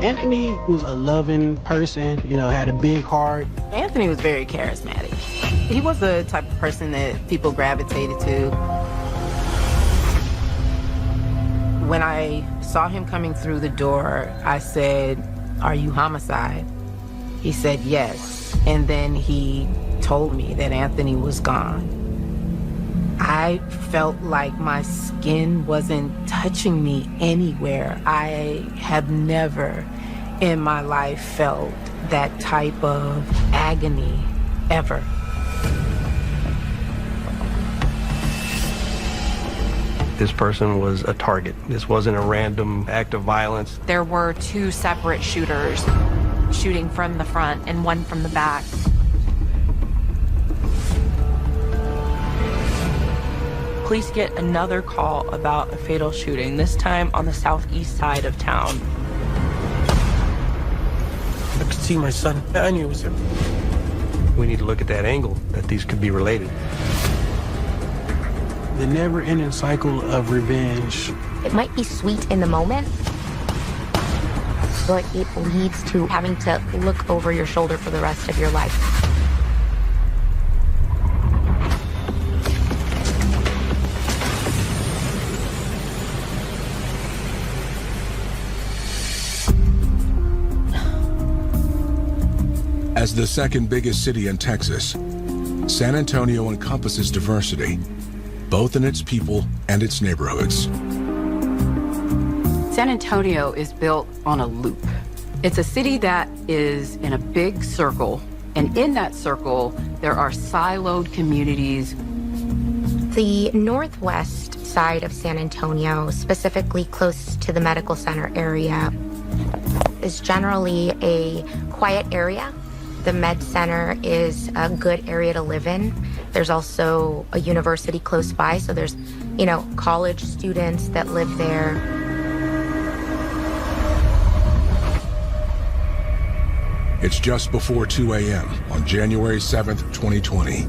Anthony was a loving person, had a big heart. Anthony was very charismatic. He was the type of person that people gravitated to. When I saw him coming through the door, I said, "Are you homicide?" He said yes, and then he told me that Anthony was gone. I felt like my skin wasn't touching me anywhere. I have never in my life felt that type of agony, ever. This person was a target. This wasn't a random act of violence. There were two separate shooters, shooting from the front and one from the back. Police get another call about a fatal shooting, this time on the southeast side of town. I could see my son. I knew it was him. We need to look at that angle, that these could be related. The never-ending cycle of revenge. It might be sweet in the moment, but it leads to having to look over your shoulder for the rest of your life. As the second biggest city in Texas, San Antonio encompasses diversity, both in its people and its neighborhoods. San Antonio is built on a loop. It's a city that is in a big circle, and in that circle, there are siloed communities. The northwest side of San Antonio, specifically close to the medical center area, is generally a quiet area. The med center is a good area to live in. There's also a university close by, so there's, college students that live there. It's just before 2 a.m. on January 7th, 2020,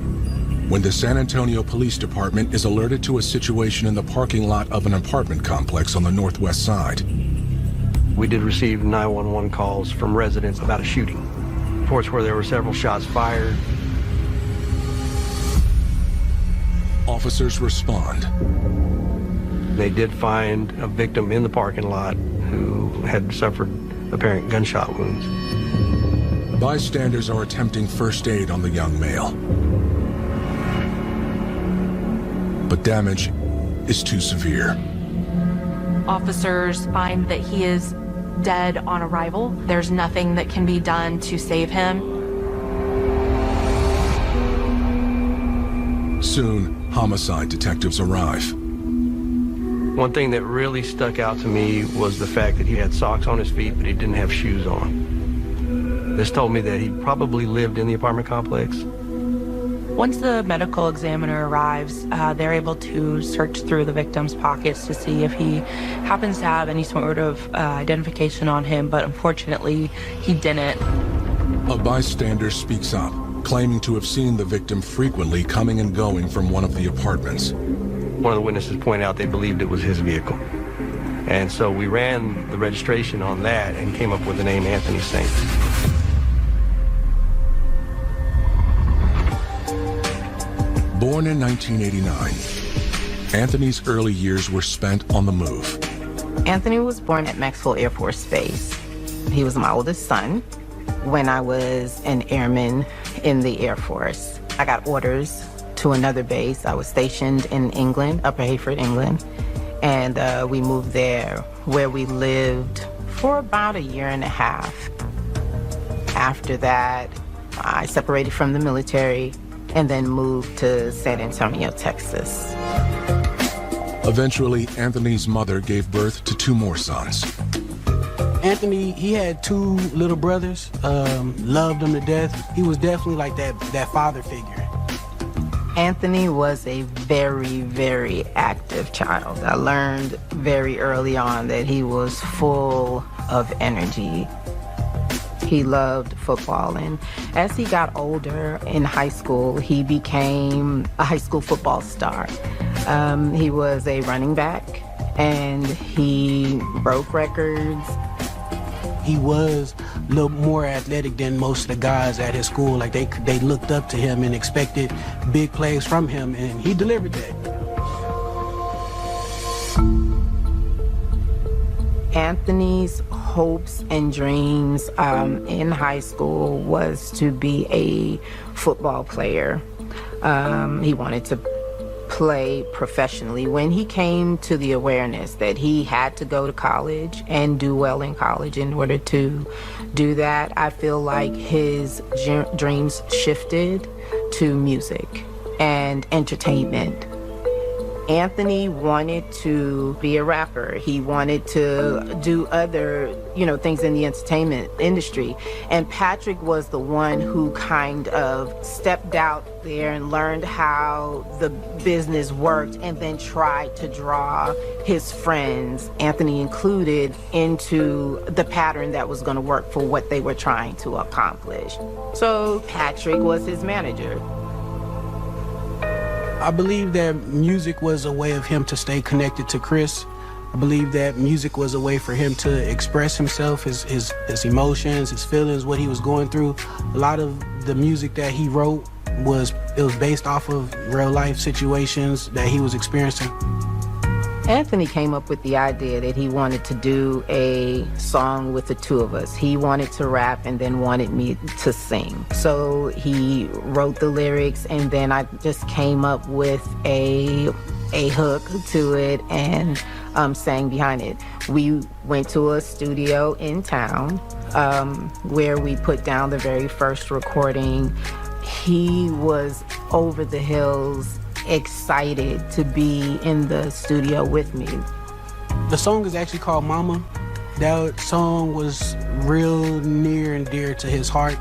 when the San Antonio Police Department is alerted to a situation in the parking lot of an apartment complex on the northwest side. We did receive 911 calls from residents about a shooting. Reports where there were several shots fired. Officers respond. They did find a victim in the parking lot who had suffered apparent gunshot wounds. Bystanders are attempting first aid on the young male. But damage is too severe. Officers find that he is dead on arrival. There's nothing that can be done to save him. Soon, homicide detectives arrive. One thing that really stuck out to me was the fact that he had socks on his feet, but he didn't have shoes on. This told me that he probably lived in the apartment complex. Once the medical examiner arrives, they're able to search through the victim's pockets to see if he happens to have any sort of identification on him, but unfortunately, he didn't. A bystander speaks up, claiming to have seen the victim frequently coming and going from one of the apartments. One of the witnesses pointed out they believed it was his vehicle. And so we ran the registration on that and came up with the name Anthony Saint. Born in 1989, Anthony's early years were spent on the move. Anthony was born at Maxwell Air Force Base. He was my oldest son when I was an airman in the Air Force. I got orders to another base. I was stationed in England, Upper Hayford, England, and we moved there, where we lived for about a year and a half. After that, I separated from the military and then moved to San Antonio, Texas. Eventually, Anthony's mother gave birth to 2 more sons. Anthony, he had 2 little brothers, loved them to death. He was definitely like that father figure. Anthony was a very, very active child. I learned very early on that he was full of energy. He loved football, and as he got older in high school, he became a high school football star. He was a running back, and he broke records. He was a little more athletic than most of the guys at his school. Like they looked up to him and expected big plays from him, and he delivered that. Anthony's hopes and dreams in high school was to be a football player. He wanted to play professionally. When he came to the awareness that he had to go to college and do well in college in order to do that, I feel like his dreams shifted to music and entertainment. Anthony wanted to be a rapper. He wanted to do other, things in the entertainment industry. And Patrick was the one who kind of stepped out there and learned how the business worked and then tried to draw his friends, Anthony included, into the pattern that was going to work for what they were trying to accomplish. So Patrick was his manager. I believe that music was a way of him to stay connected to Chris. I believe that music was a way for him to express himself, his emotions, his feelings, what he was going through. A lot of the music that he wrote was based off of real life situations that he was experiencing. Anthony came up with the idea that he wanted to do a song with the two of us. He wanted to rap and then wanted me to sing. So he wrote the lyrics, and then I just came up with a hook to it and sang behind it. We went to a studio in town where we put down the very first recording. He was over the hills, excited to be in the studio with me. The song is actually called Mama. That song was real near and dear to his heart.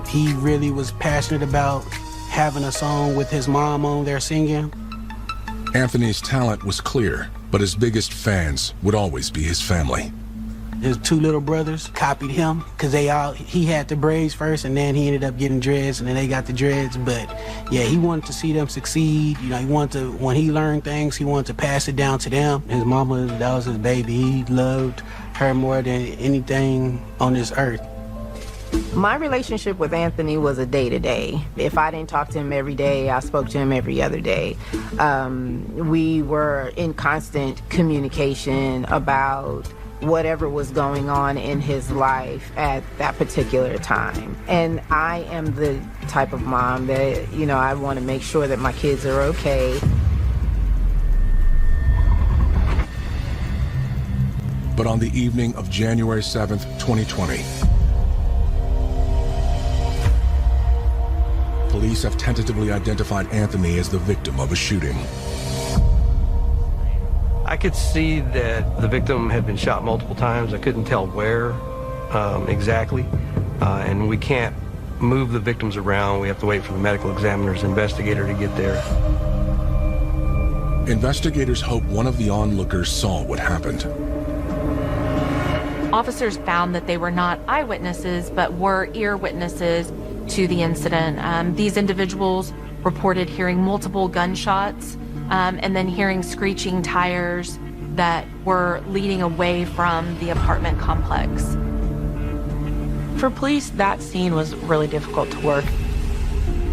He really was passionate about having a song with his mom on there singing. Anthony's talent was clear, but his biggest fans would always be his family. His two little brothers copied him because he had the braids first, and then he ended up getting dreads, and then they got the dreads. But yeah, he wanted to see them succeed. He wanted to, when he learned things, he wanted to pass it down to them. His mama, that was his baby. He loved her more than anything on this earth. My relationship with Anthony was a day-to-day. If I didn't talk to him every day, I spoke to him every other day. We were in constant communication about whatever was going on in his life at that particular time. And I am the type of mom that, I want to make sure that my kids are okay. But on the evening of January 7th, 2020, police have tentatively identified Anthony as the victim of a shooting. I could see that the victim had been shot multiple times. I couldn't tell where exactly, and we can't move the victims around. We have to wait for the medical examiner's investigator to get there. Investigators hope one of the onlookers saw what happened. Officers found that they were not eyewitnesses, but were ear witnesses to the incident. These individuals reported hearing multiple gunshots and then hearing screeching tires that were leading away from the apartment complex. For police, that scene was really difficult to work.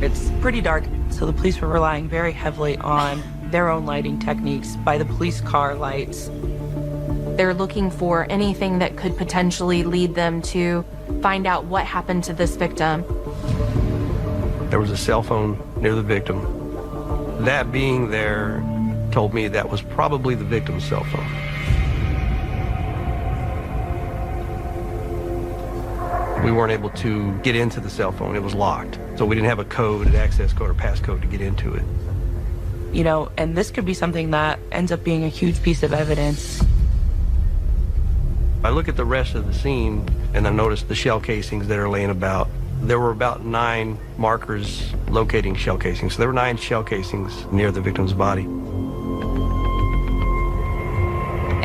It's pretty dark, so the police were relying very heavily on their own lighting techniques by the police car lights. They're looking for anything that could potentially lead them to find out what happened to this victim. There was a cell phone near the victim. That being there told me that was probably the victim's cell phone. We weren't able to get into the cell phone. It was locked. So we didn't have a code, an access code or passcode to get into it. And this could be something that ends up being a huge piece of evidence. I look at the rest of the scene and I notice the shell casings that are laying about. There were about 9 markers locating shell casings. So there were 9 shell casings near the victim's body.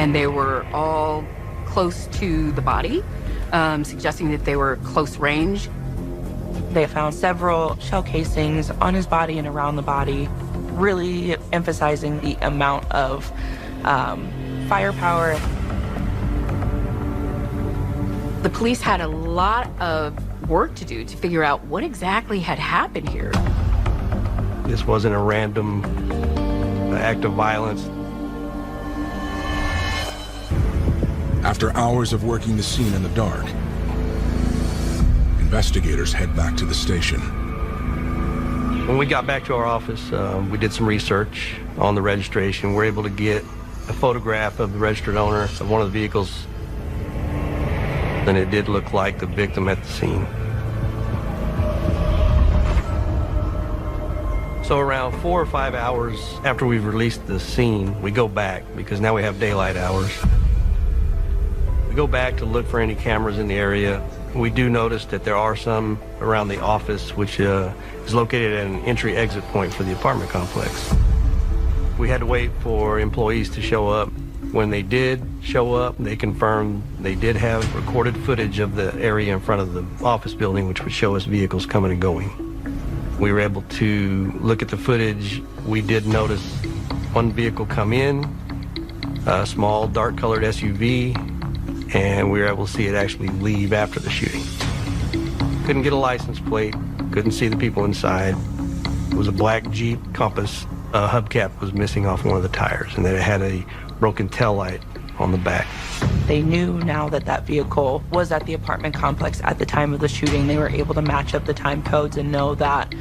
And they were all close to the body, suggesting that they were close range. They found several shell casings on his body and around the body, really emphasizing the amount of firepower. The police had a lot of work to do to figure out what exactly had happened here. This wasn't a random act of violence. After hours of working the scene in the dark, investigators head back to the station. When we got back to our office, we did some research on the registration. We were able to get a photograph of the registered owner of one of the vehicles, and it did look like the victim at the scene. So around 4 or 5 hours after we've released the scene, we go back, because now we have daylight hours. We go back to look for any cameras in the area. We do notice that there are some around the office, which is located at an entry-exit point for the apartment complex. We had to wait for employees to show up. When they did show up, they confirmed they did have recorded footage of the area in front of the office building, which would show us vehicles coming and going. We were able to look at the footage. We did notice one vehicle come in, a small dark-colored SUV, and we were able to see it actually leave after the shooting. Couldn't get a license plate, couldn't see the people inside. It was a black Jeep Compass. Hubcap was missing off one of the tires, and then it had a broken taillight on the back. They knew now that that vehicle was at the apartment complex at the time of the shooting. They were able to match up the time codes and know that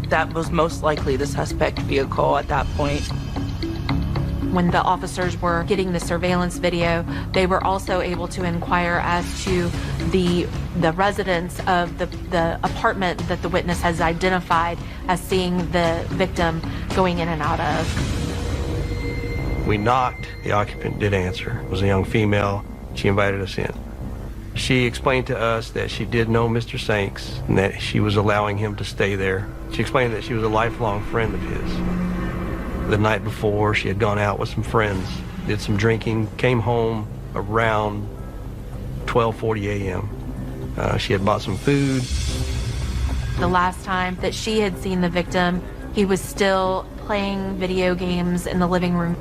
that was most likely the suspect vehicle at that point. When the officers were getting the surveillance video, they were also able to inquire as to the residents of the apartment that the witness has identified as seeing the victim going in and out of. We knocked. The occupant did answer. It was a young female. She invited us in. She explained to us that she did know Mr. Sanks and that she was allowing him to stay there. She explained that she was a lifelong friend of his. The night before, she had gone out with some friends, did some drinking, came home around 12:40 a.m. She had bought some food. The last time that she had seen the victim, he was still playing video games in the living room.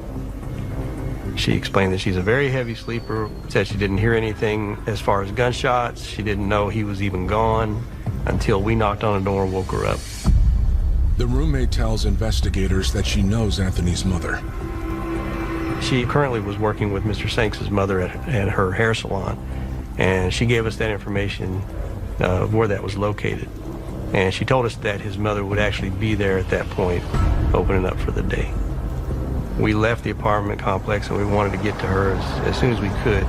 She explained that she's a very heavy sleeper, said she didn't hear anything as far as gunshots. She didn't know he was even gone until we knocked on the door and woke her up. The roommate tells investigators that she knows Anthony's mother. She currently was working with Mr. Sanks' mother at her hair salon, and she gave us that information of where that was located. And she told us that his mother would actually be there at that point, opening up for the day. We left the apartment complex and we wanted to get to her as soon as we could.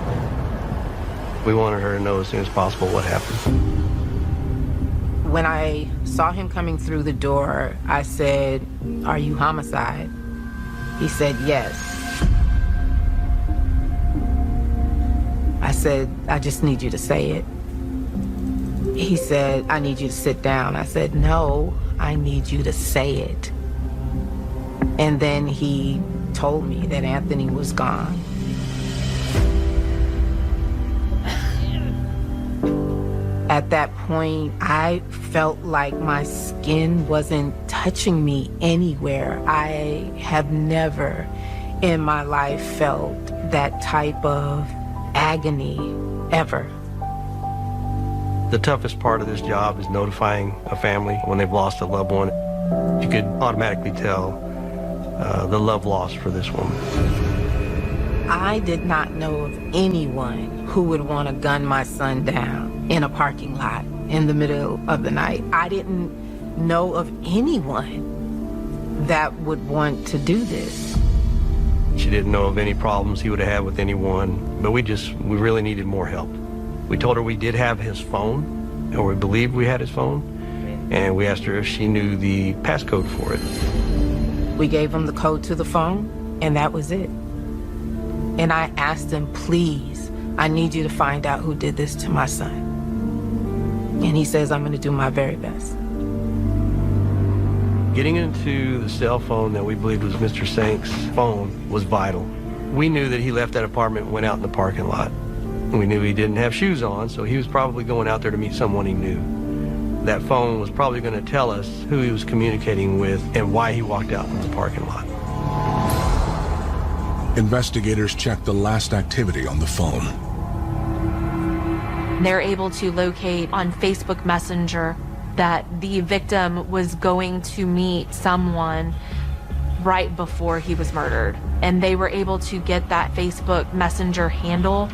We wanted her to know as soon as possible what happened. When I saw him coming through the door, I said, "Are you homicide?" He said, "Yes." I said, "I just need you to say it." He said, "I need you to sit down." I said, "No, I need you to say it." And then he told me that Anthony was gone. At that point, I felt like my skin wasn't touching me anywhere. I have never in my life felt that type of agony ever. The toughest part of this job is notifying a family when they've lost a loved one. You could automatically tell the love lost for this woman. I did not know of anyone who would want to gun my son down in a parking lot in the middle of the night. I didn't know of anyone that would want to do this. She didn't know of any problems he would have had with anyone, but we really needed more help. We told her we did have his phone, or we believed we had his phone, and we asked her if she knew the passcode for it. We gave him the code to the phone, and that was it. And I asked him, "Please, I need you to find out who did this to my son." And he says, "I'm going to do my very best." Getting into the cell phone that we believed was Mr. Sanks' phone was vital. We knew that he left that apartment and went out in the parking lot. We knew he didn't have shoes on, so he was probably going out there to meet someone he knew. That phone was probably going to tell us who he was communicating with and why he walked out in the parking lot. Investigators checked the last activity on the phone. They're able to locate on Facebook Messenger that the victim was going to meet someone right before he was murdered. And they were able to get that Facebook Messenger handle.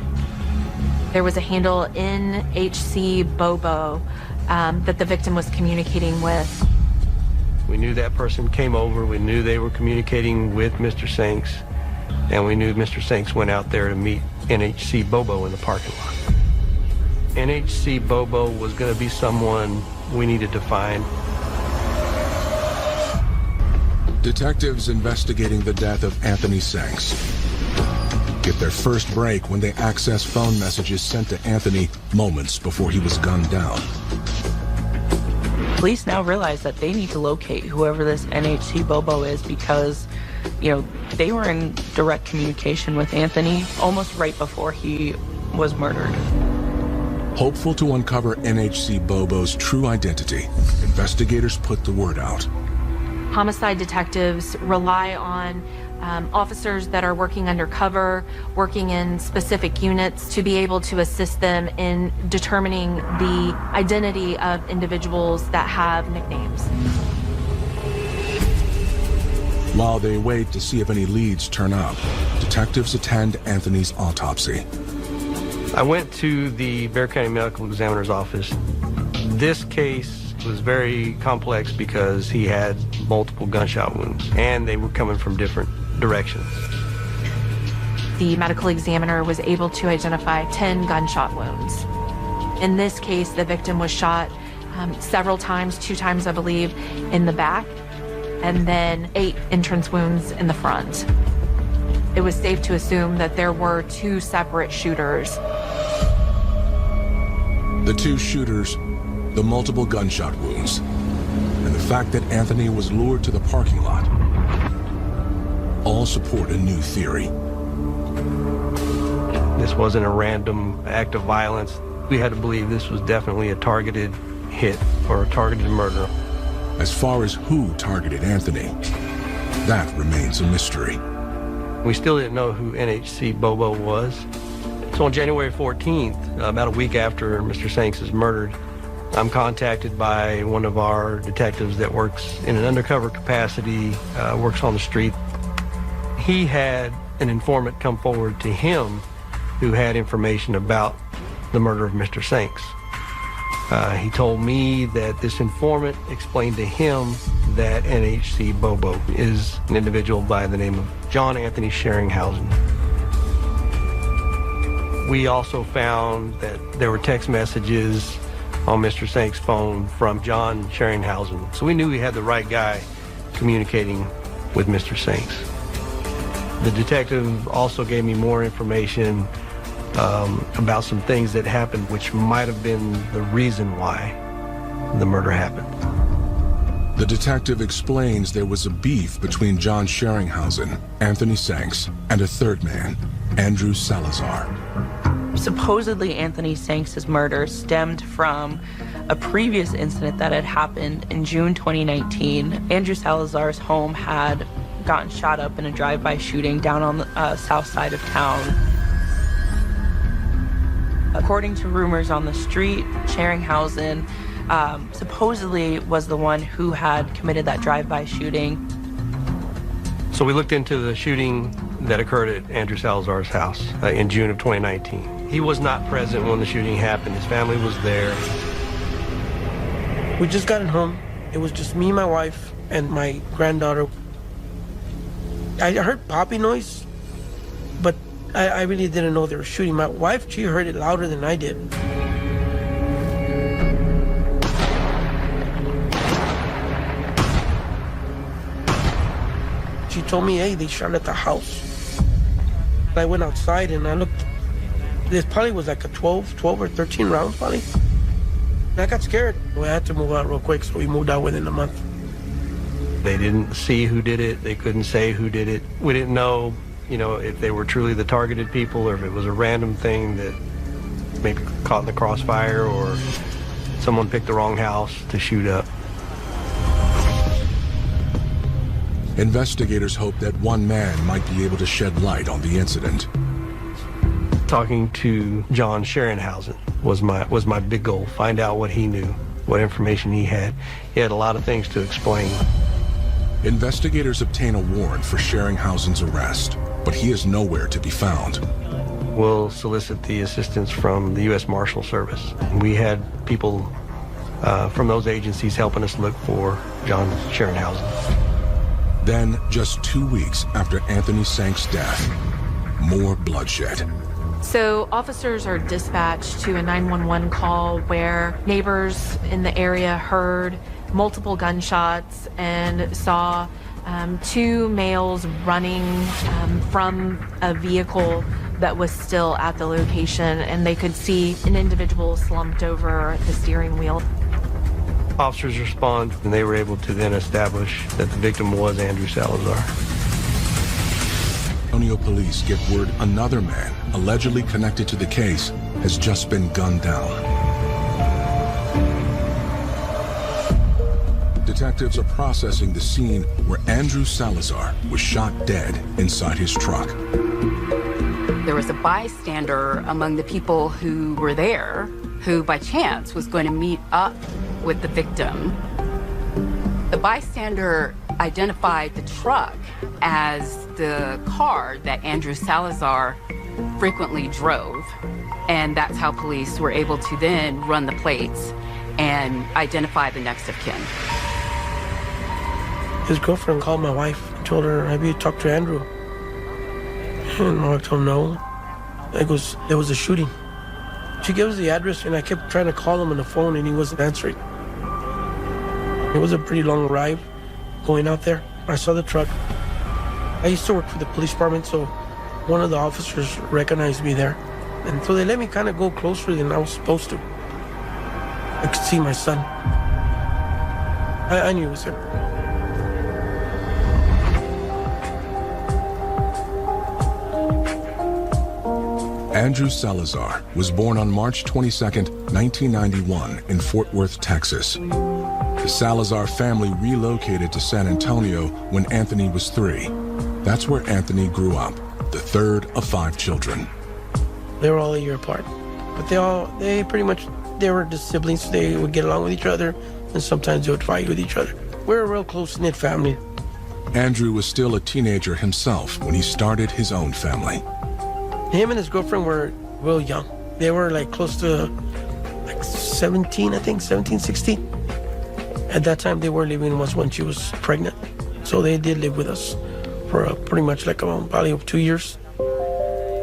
There was a handle NHC Bobo that the victim was communicating with. We knew that person came over. We knew they were communicating with Mr. Sanks. And we knew Mr. Sanks went out there to meet NHC Bobo in the parking lot. NHC Bobo was going to be someone we needed to find. Detectives investigating the death of Anthony Sanks get their first break when they access phone messages sent to Anthony moments before he was gunned down. Police now realize that they need to locate whoever this NHC Bobo is because, they were in direct communication with Anthony almost right before he was murdered. Hopeful to uncover NHC Bobo's true identity, investigators put the word out. Homicide detectives rely on officers that are working undercover, working in specific units to be able to assist them in determining the identity of individuals that have nicknames. While they wait to see if any leads turn up, detectives attend Anthony's autopsy. I went to the Bexar County Medical Examiner's office. This case was very complex because he had multiple gunshot wounds, and they were coming from different directions. The medical examiner was able to identify 10 gunshot wounds. In this case, the victim was shot several times, 2 times, I believe, in the back, and then 8 entrance wounds in the front. It was safe to assume that there were 2 separate shooters. The 2 shooters, the multiple gunshot wounds, and the fact that Anthony was lured to the parking lot all support a new theory. This wasn't a random act of violence. We had to believe this was definitely a targeted hit or a targeted murder. As far as who targeted Anthony, that remains a mystery. We still didn't know who NHC Bobo was. So on January 14th, about a week after Mr. Sanks is murdered, I'm contacted by one of our detectives that works in an undercover capacity, works on the street. He had an informant come forward to him who had information about the murder of Mr. Sanks. He told me that this informant explained to him that NHC Bobo is an individual by the name of John Anthony Sheringhausen. We also found that there were text messages on Mr. Sanks' phone from John Sheringhausen. So we knew we had the right guy communicating with Mr. Sanks. The detective also gave me more information about some things that happened which might have been the reason why the murder happened. The detective explains there was a beef between John Sheringhausen, Anthony Sanks, and a third man, Andrew Salazar. Supposedly, Anthony Sanks' murder stemmed from a previous incident that had happened in June 2019. Andrew Salazar's home had gotten shot up in a drive-by shooting down on the south side of town. According to rumors on the street, Sheringhausen supposedly was the one who had committed that drive-by shooting. So we looked into the shooting that occurred at Andrew Salazar's house in June of 2019. He was not present when the shooting happened. His family was there. We just got home. It was just me, my wife, and my granddaughter. I heard popping noise, but I really didn't know they were shooting. My wife, she heard it louder than I did. She told me, hey, they shot at the house. I went outside and I looked. This probably was like a 12 or 13 rounds probably. And I got scared. We had to move out real quick, so we moved out within a month. They didn't see who did it. They couldn't say who did it. We didn't know, if they were truly the targeted people or if it was a random thing that maybe caught in the crossfire or someone picked the wrong house to shoot up. Investigators hope that one man might be able to shed light on the incident. Talking to John Sheringhausen, was my big goal. Find out what he knew, what information he had. He had a lot of things to explain. Investigators obtain a warrant for Sheringhausen's arrest, but he is nowhere to be found. We'll solicit the assistance from the U.S. Marshal Service. We had people from those agencies helping us look for John Sheringhausen. Then, just 2 weeks after Anthony Sank's death, more bloodshed. So officers are dispatched to a 911 call where neighbors in the area heard multiple gunshots and saw two males running from a vehicle that was still at the location, and they could see an individual slumped over the steering wheel. Officers respond, and they were able to then establish that the victim was Andrew Salazar. San Antonio police get word another man, allegedly connected to the case, has just been gunned down. Detectives are processing the scene where Andrew Salazar was shot dead inside his truck. There was a bystander among the people who were there who by chance was going to meet up with the victim. The bystander identified the truck as the car that Andrew Salazar frequently drove, and that's how police were able to then run the plates and identify the next of kin. His girlfriend called my wife and told her, "Have you talked to Andrew?" And I told her no. There was a shooting. She gave us the address, and I kept trying to call him on the phone, and he wasn't answering. It was a pretty long ride going out there. I saw the truck. I used to work for the police department, so one of the officers recognized me there. And so they let me kind of go closer than I was supposed to. I could see my son. I knew it was him. Andrew Salazar was born on March 22, 1991 in Fort Worth, Texas. The Salazar family relocated to San Antonio when Anthony was 3. That's where Anthony grew up, the third of 5 children. They were all a year apart, but they were just siblings. They would get along with each other, and sometimes they would fight with each other. We're a real close-knit family. Andrew was still a teenager himself when he started his own family. Him and his girlfriend were real young. They were like close to 17, I think, 17, 16. At that time, they were living with us when she was pregnant. So they did live with us for pretty much like probably 2 years.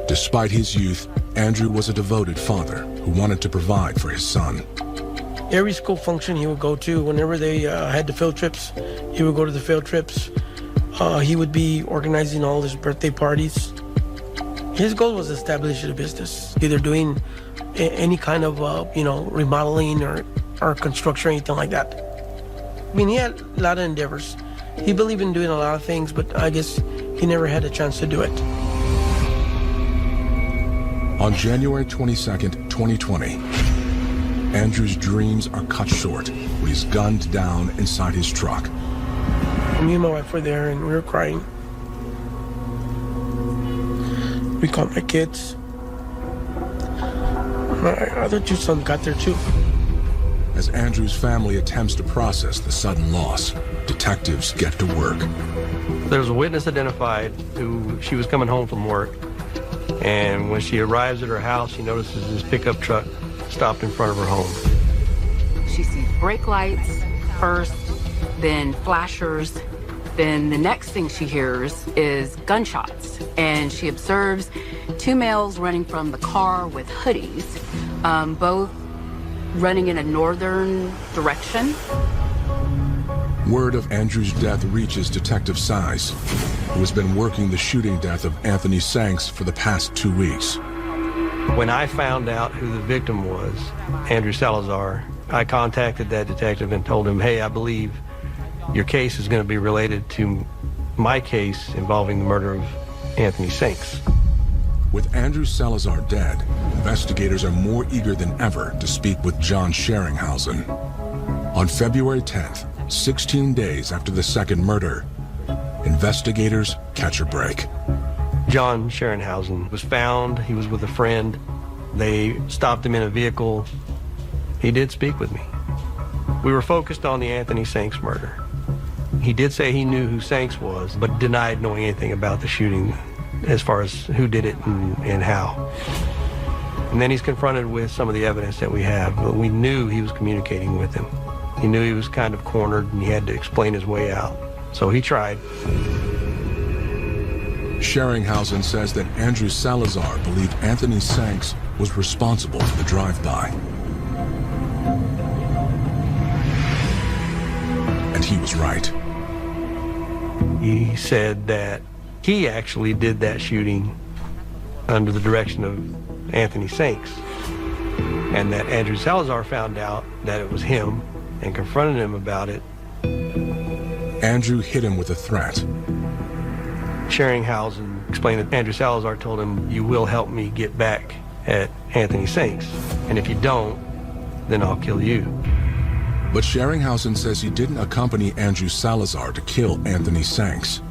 Despite his youth, Andrew was a devoted father who wanted to provide for his son. Every school function he would go to, whenever they had the field trips, he would go to the field trips. He would be organizing all his birthday parties. His goal was to establish a business, either doing any kind of, remodeling or construction or anything like that. I mean, he had a lot of endeavors. He believed in doing a lot of things, but I guess he never had a chance to do it. On January 22nd, 2020, Andrew's dreams are cut short when he's gunned down inside his truck. Me and my wife were there, and we were crying. We called my kids. My other 2 sons got there too. As Andrew's family attempts to process the sudden loss, detectives get to work. There was a witness identified who she was coming home from work, and when she arrives at her house, she notices this pickup truck stopped in front of her home. She sees brake lights first, then flashers. Then the next thing she hears is gunshots, and she observes 2 males running from the car with hoodies, both running in a northern direction. Word of Andrew's death reaches Detective Size, who has been working the shooting death of Anthony Sanks for the past 2 weeks. When I found out who the victim was, Andrew Salazar, I contacted that detective and told him, "Hey, I believe your case is going to be related to my case involving the murder of Anthony Sanks." With Andrew Salazar dead, investigators are more eager than ever to speak with John Sheringhausen. On February 10th, 16 days after the second murder, investigators catch a break. John Sheringhausen was found. He was with a friend They stopped him in a vehicle. He did speak with me. We were focused on the Anthony Sanks murder. He did say he knew who Sanks was, but denied knowing anything about the shooting as far as who did it and how. And then he's confronted with some of the evidence that we have, but we knew he was communicating with him. He knew he was kind of cornered and he had to explain his way out. So he tried. Scheringhausen says that Andrew Salazar believed Anthony Sanks was responsible for the drive-by. And he was right. He said that he actually did that shooting under the direction of Anthony Sanks, and that Andrew Salazar found out that it was him and confronted him about it. Andrew hit him with a threat. Scheringhausen explained that Andrew Salazar told him, "You will help me get back at Anthony Sanks, and if you don't, then I'll kill you." But Scheringhausen says he didn't accompany Andrew Salazar to kill Anthony Sanks.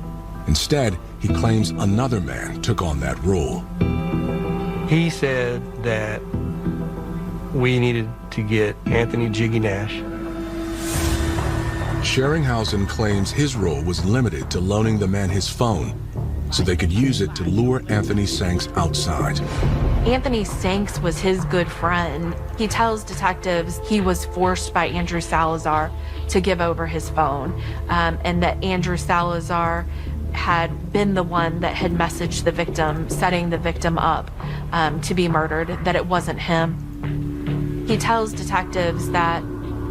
Instead, he claims another man took on that role. He said that we needed to get Anthony Jiggy Nash. Scheringhausen claims his role was limited to loaning the men his phone so they could use it to lure Anthony Sanks outside. Anthony Sanks was his good friend. He tells detectives he was forced by Andrew Salazar to give over his phone, and that Andrew Salazar had been the one that had messaged the victim, setting the victim up to be murdered, that it wasn't him. He tells detectives that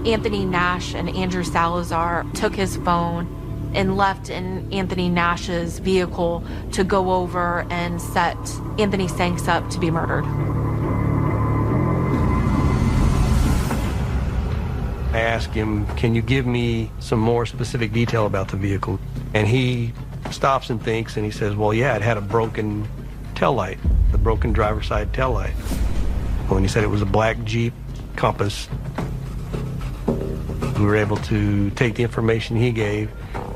Anthony Nash and Andrew Salazar took his phone and left in Anthony Nash's vehicle to go over and set Anthony Sanks up to be murdered. I asked him, "Can you give me some more specific detail about the vehicle?" And he stops and thinks, and he says, "Well, yeah, it had a broken taillight, the broken driver's side taillight." When he said it was a black Jeep Compass, we were able to take the information he gave,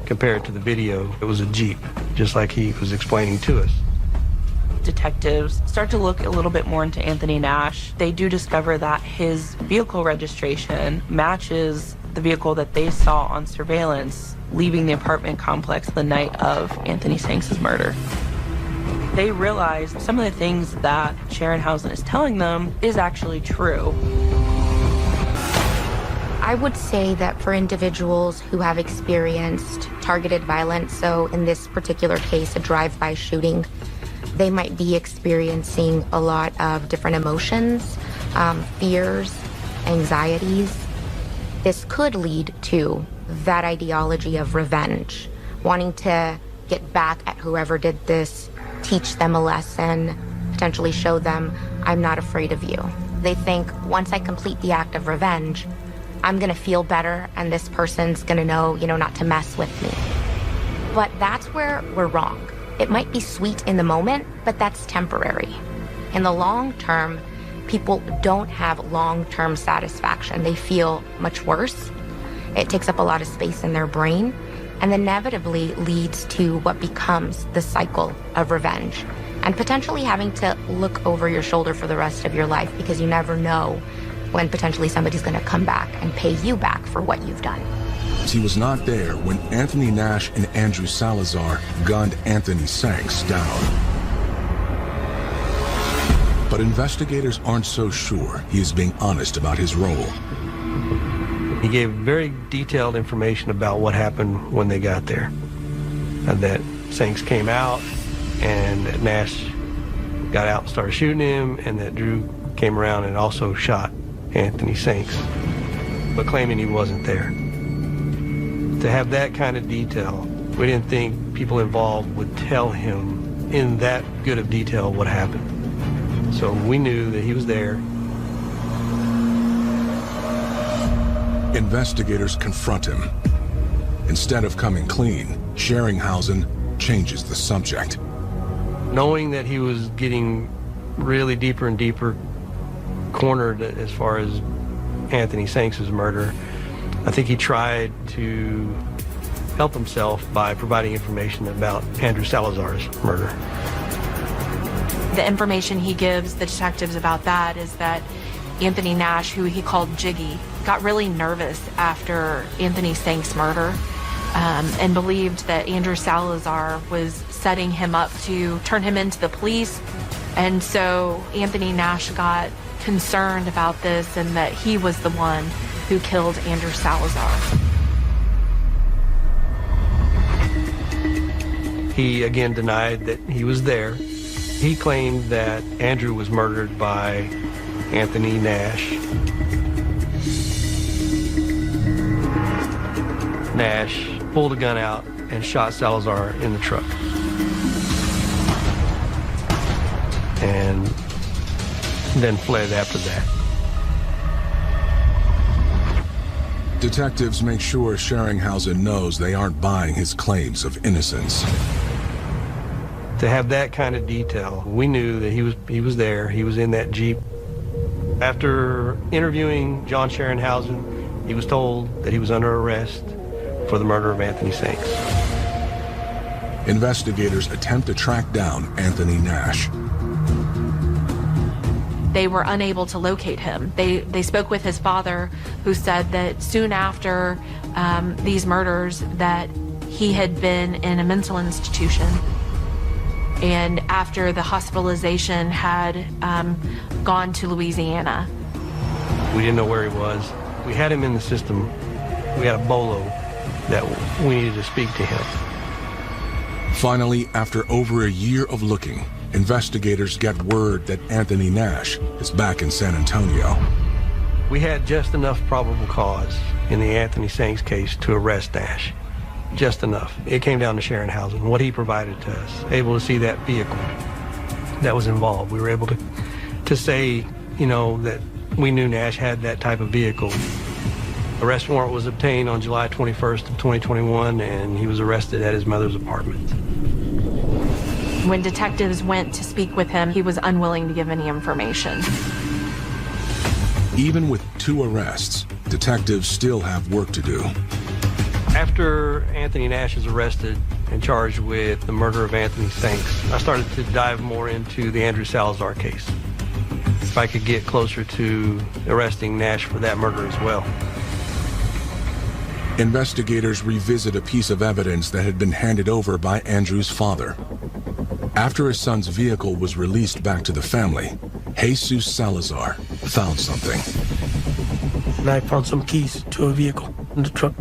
compare it to the video. It was a Jeep, just like he was explaining to us. Detectives start to look a little bit more into Anthony Nash. They do discover that his vehicle registration matches the vehicle that they saw on surveillance leaving the apartment complex the night of Anthony Sanks' murder. They realize some of the things that Scheringhausen is telling them is actually true. I would say that for individuals who have experienced targeted violence, so in this particular case, a drive-by shooting, they might be experiencing a lot of different emotions, fears, anxieties. This could lead to that ideology of revenge, wanting to get back at whoever did this, teach them a lesson, potentially show them, I'm not afraid of you. They think, once I complete the act of revenge, I'm gonna feel better and this person's gonna know, not to mess with me. But that's where we're wrong. It might be sweet in the moment, but that's temporary. In the long term, people don't have long-term satisfaction. They feel much worse. It takes up a lot of space in their brain and inevitably leads to what becomes the cycle of revenge and potentially having to look over your shoulder for the rest of your life because you never know when potentially somebody's going to come back and pay you back for what you've done. He was not there when Anthony Nash and Andrew Salazar gunned Anthony Sanks down. But investigators aren't so sure he is being honest about his role. He gave very detailed information about what happened when they got there. That Sanks came out and that Nash got out and started shooting him, and that Drew came around and also shot Anthony Sanks, but claiming he wasn't there. To have that kind of detail, we didn't think people involved would tell him in that good of detail what happened. So we knew that he was there. Investigators confront him. Instead of coming clean, Scheringhausen changes the subject. Knowing that he was getting really deeper and deeper cornered as far as Anthony Sanks' murder, I think he tried to help himself by providing information about Andrew Salazar's murder. The information he gives the detectives about that is that Anthony Nash, who he called Jiggy, got really nervous after Anthony Sank's murder and believed that Andrew Salazar was setting him up to turn him into the police. And so Anthony Nash got concerned about this and that he was the one who killed Andrew Salazar. He again denied that he was there. He claimed that Andrew was murdered by Anthony Nash. Nash pulled a gun out and shot Salazar in the truck. And then fled after that. Detectives make sure Sheringhausen knows they aren't buying his claims of innocence. To have that kind of detail, we knew that he was there, he was in that Jeep. After interviewing John Sheringhausen, he was told that he was under arrest for the murder of Anthony Sanks. Investigators attempt to track down Anthony Nash. They were unable to locate him. They spoke with his father, who said that soon after these murders that he had been in a mental institution. And after the hospitalization had gone to Louisiana. We didn't know where he was. We had him in the system. We had a bolo that we needed to speak to him. Finally, after over a year of looking, investigators get word that Anthony Nash is back in San Antonio. We had just enough probable cause in the Anthony Sanks case to arrest Nash. Just enough. It came down to Sheringhausen, what he provided to us, able to see that vehicle that was involved. We were able to say, you know, that we knew Nash had that type of vehicle. Arrest warrant was obtained on July 21st of 2021, and he was arrested at his mother's apartment. When detectives went to speak with him, he was unwilling to give any information. Even with 2 arrests, detectives still have work to do. After Anthony Nash is arrested and charged with the murder of Anthony Sanks, I started to dive more into the Andrew Salazar case. If I could get closer to arresting Nash for that murder as well. Investigators revisit a piece of evidence that had been handed over by Andrew's father. After his son's vehicle was released back to the family, Jesus Salazar found something. And I found some keys to a vehicle in the truck.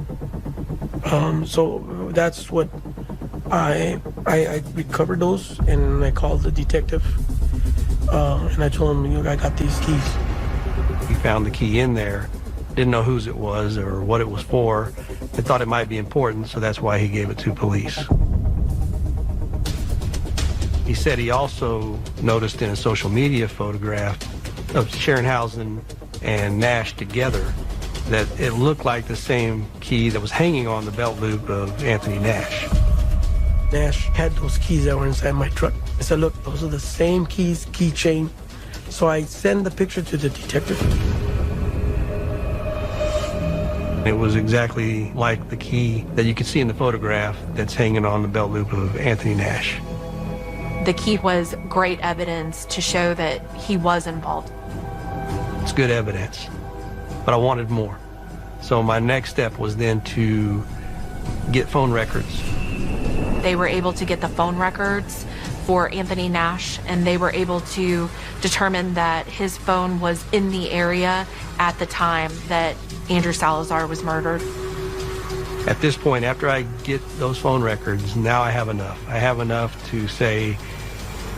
So that's what I recovered those, and I called the detective, and I told him, you know, I got these keys. He found the key in there, didn't know whose it was or what it was for, but thought it might be important, so that's why he gave it to police. He said he also noticed in a social media photograph of Sheringhausen and Nash together that it looked like the same key that was hanging on the belt loop of Anthony Nash. Nash had those keys that were inside my truck. I said, look, those are the same keys, keychain. So I send the picture to the detective. It was exactly like the key that you could see in the photograph that's hanging on the belt loop of Anthony Nash. The key was great evidence to show that he was involved. It's good evidence, but I wanted more. So my next step was then to get phone records. They were able to get the phone records for Anthony Nash, and they were able to determine that his phone was in the area at the time that Andrew Salazar was murdered. At this point, after I get those phone records, now I have enough. I have enough to say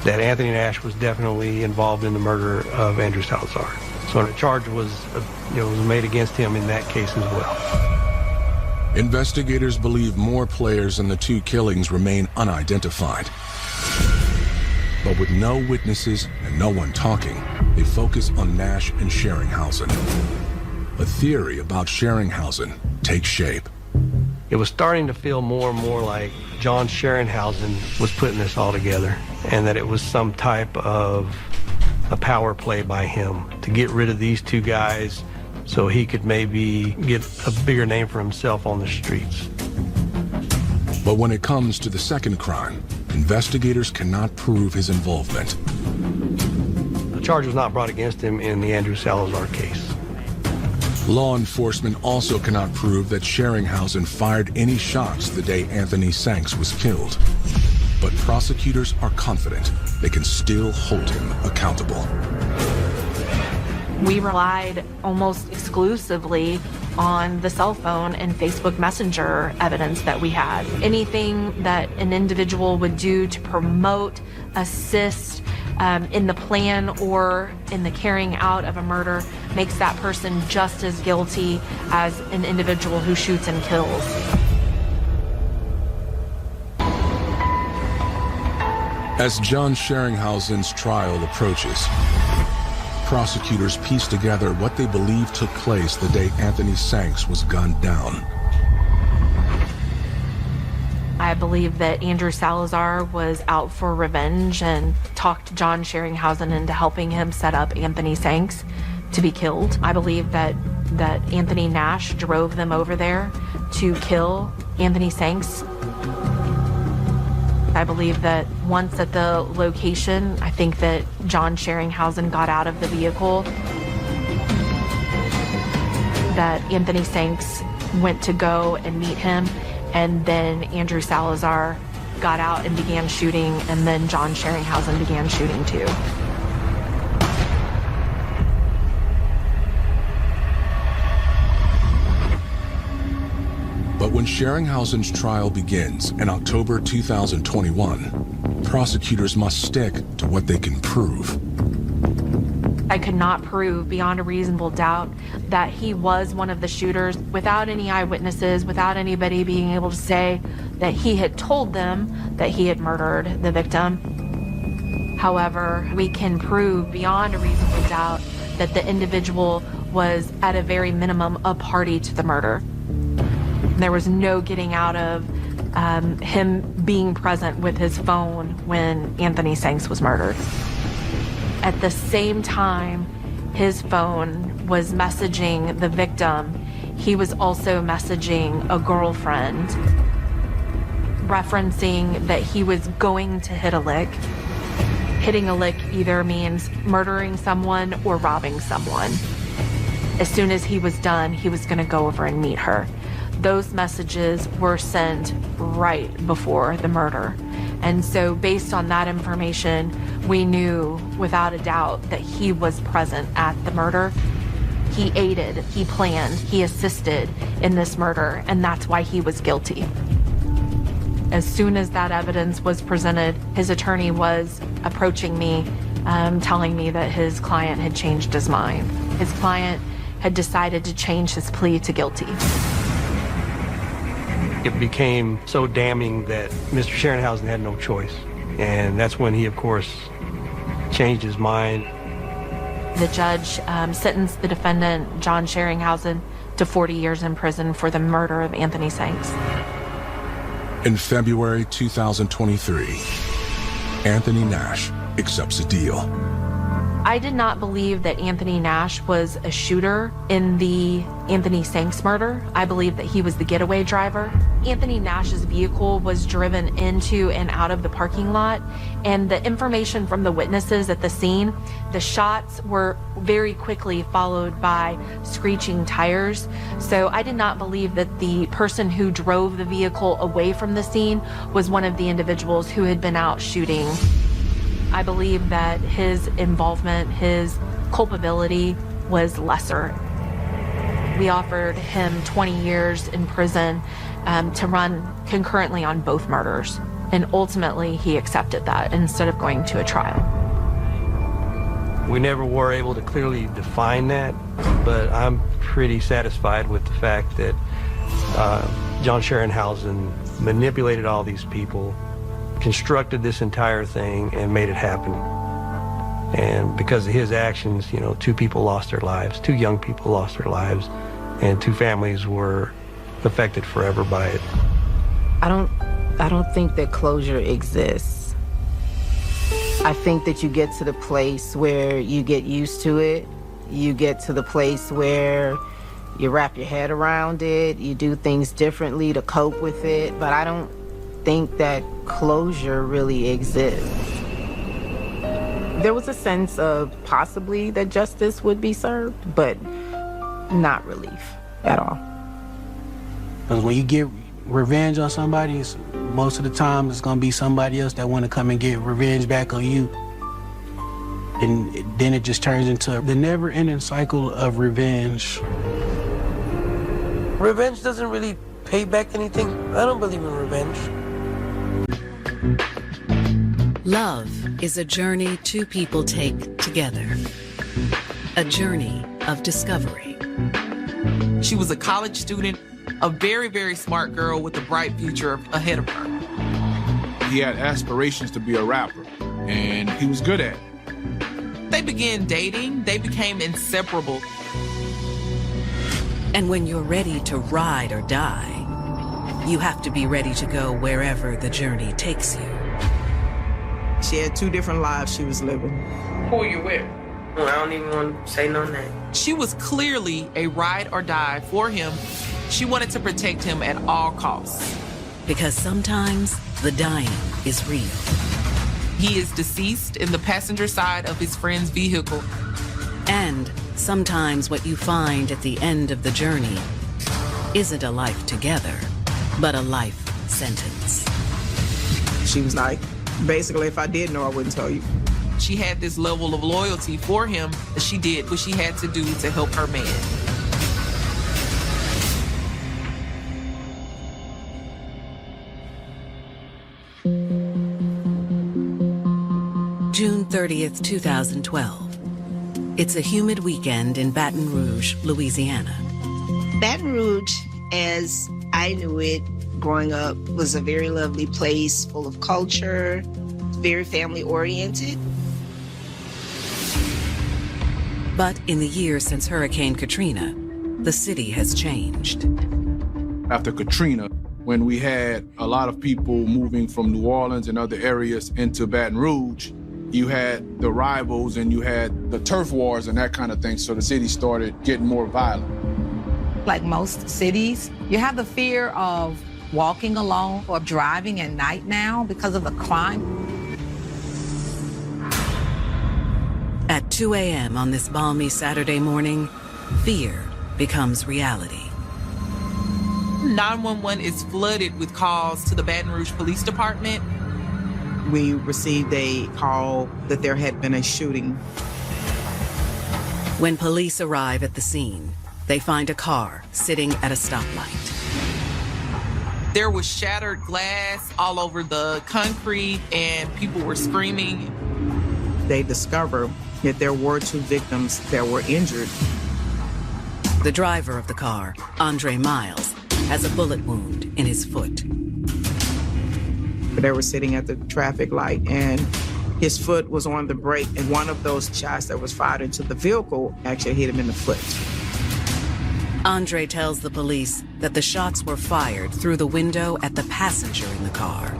that Anthony Nash was definitely involved in the murder of Andrew Salazar. So a charge was made against him in that case as well. Investigators believe more players in the 2 killings remain unidentified. But with no witnesses and no one talking, they focus on Nash and Sheringhausen. A theory about Sheringhausen takes shape. It was starting to feel more and more like John Sheringhausen was putting this all together, and that it was some type of a power play by him to get rid of these 2 guys so he could maybe get a bigger name for himself on the streets. But when it comes to the second crime, investigators cannot prove his involvement. charge was not brought against him in the Andrew Salazar case. Law enforcement also cannot prove that Sheringhausen fired any shots the day Anthony Sanks was killed. But prosecutors are confident they can still hold him accountable. We relied almost exclusively on the cell phone and Facebook Messenger evidence that we had. Anything that an individual would do to promote, assist in the plan or in the carrying out of a murder makes that person just as guilty as an individual who shoots and kills. As John Sheringhausen's trial approaches, prosecutors piece together what they believe took place the day Anthony Sanks was gunned down. I believe that Andrew Salazar was out for revenge and talked John Sheringhausen into helping him set up Anthony Sanks to be killed. I believe that Anthony Nash drove them over there to kill Anthony Sanks. I believe that once at the location, I think that John Sheringhausen got out of the vehicle, that Anthony Sanks went to go and meet him, and then Andrew Salazar got out and began shooting, and then John Sheringhausen began shooting too. But when Sheringhausen's trial begins in October 2021, prosecutors must stick to what they can prove. I could not prove beyond a reasonable doubt that he was one of the shooters without any eyewitnesses, without anybody being able to say that he had told them that he had murdered the victim. However, we can prove beyond a reasonable doubt that the individual was at a very minimum a party to the murder. There was no getting out of him being present with his phone when Anthony Sanks was murdered. At the same time his phone was messaging the victim, he was also messaging a girlfriend, referencing that he was going to hit a lick. Hitting a lick either means murdering someone or robbing someone. As soon as he was done, he was going to go over and meet her. Those messages were sent right before the murder. And so based on that information, we knew without a doubt that he was present at the murder. He aided, he planned, he assisted in this murder, and that's why he was guilty. As soon as that evidence was presented, his attorney was approaching me, telling me that his client had changed his mind. His client had decided to change his plea to guilty. It became so damning that Mr. Sheringhausen had no choice. And that's when he, of course, changed his mind. The judge sentenced the defendant, John Sheringhausen, to 40 years in prison for the murder of Anthony Sanks. In February 2023, Anthony Nash accepts a deal. I did not believe that Anthony Nash was a shooter in the Anthony Sanks murder. I believe that he was the getaway driver. Anthony Nash's vehicle was driven into and out of the parking lot, and the information from the witnesses at the scene, the shots were very quickly followed by screeching tires. So I did not believe that the person who drove the vehicle away from the scene was one of the individuals who had been out shooting. I believe that his involvement, his culpability was lesser. We offered him 20 years in prison to run concurrently on both murders. And ultimately, he accepted that instead of going to a trial. We never were able to clearly define that, but I'm pretty satisfied with the fact that John Sheringhausen manipulated all these people, constructed this entire thing, and made it happen. And because of his actions, you know, 2 people lost their lives, 2 young people lost their lives, and 2 families were affected forever by it. I don't think that closure exists. I think that you get to the place where you get used to it. You get to the place where you wrap your head around it. You do things differently to cope with it. But I don't think that closure really exists. There was a sense of possibly that justice would be served, but not relief at all. Because when you get revenge on somebody, most of the time it's going to be somebody else that want to come and get revenge back on you. And then it just turns into the never-ending cycle of revenge. Revenge doesn't really pay back anything. I don't believe in revenge. Love is a journey two people take together. A journey of discovery. She was a college student, a very, very smart girl with a bright future ahead of her. He had aspirations to be a rapper, and he was good at it. They began dating. They became inseparable. And when you're ready to ride or die, you have to be ready to go wherever the journey takes you. She had two different lives she was living. Who are you with? I don't even want to say no name. She was clearly a ride or die for him. She wanted to protect him at all costs. Because sometimes the dying is real. He is deceased in the passenger side of his friend's vehicle. And sometimes what you find at the end of the journey isn't a life together, but a life sentence. She was like, basically, if I did know, I wouldn't tell you. She had this level of loyalty for him that she did what she had to do to help her man. June 30th, 2012. It's a humid weekend in Baton Rouge, Louisiana. Baton Rouge, as I knew it growing up, was a very lovely place, full of culture, very family-oriented. But in the years since Hurricane Katrina, the city has changed. After Katrina, when we had a lot of people moving from New Orleans and other areas into Baton Rouge, you had the rivals and you had the turf wars and that kind of thing, so the city started getting more violent. Like most cities, you have the fear of walking alone or driving at night now because of the crime. At 2 a.m. on this balmy Saturday morning, fear becomes reality. 911 is flooded with calls to the Baton Rouge Police Department. We received a call that there had been a shooting. When police arrive at the scene, they find a car sitting at a stoplight. There was shattered glass all over the concrete and people were screaming. They discovered that there were two victims that were injured. The driver of the car, Andre Miles, has a bullet wound in his foot. They were sitting at the traffic light and his foot was on the brake, and one of those shots that was fired into the vehicle actually hit him in the foot. Andre tells the police that the shots were fired through the window at the passenger in the car,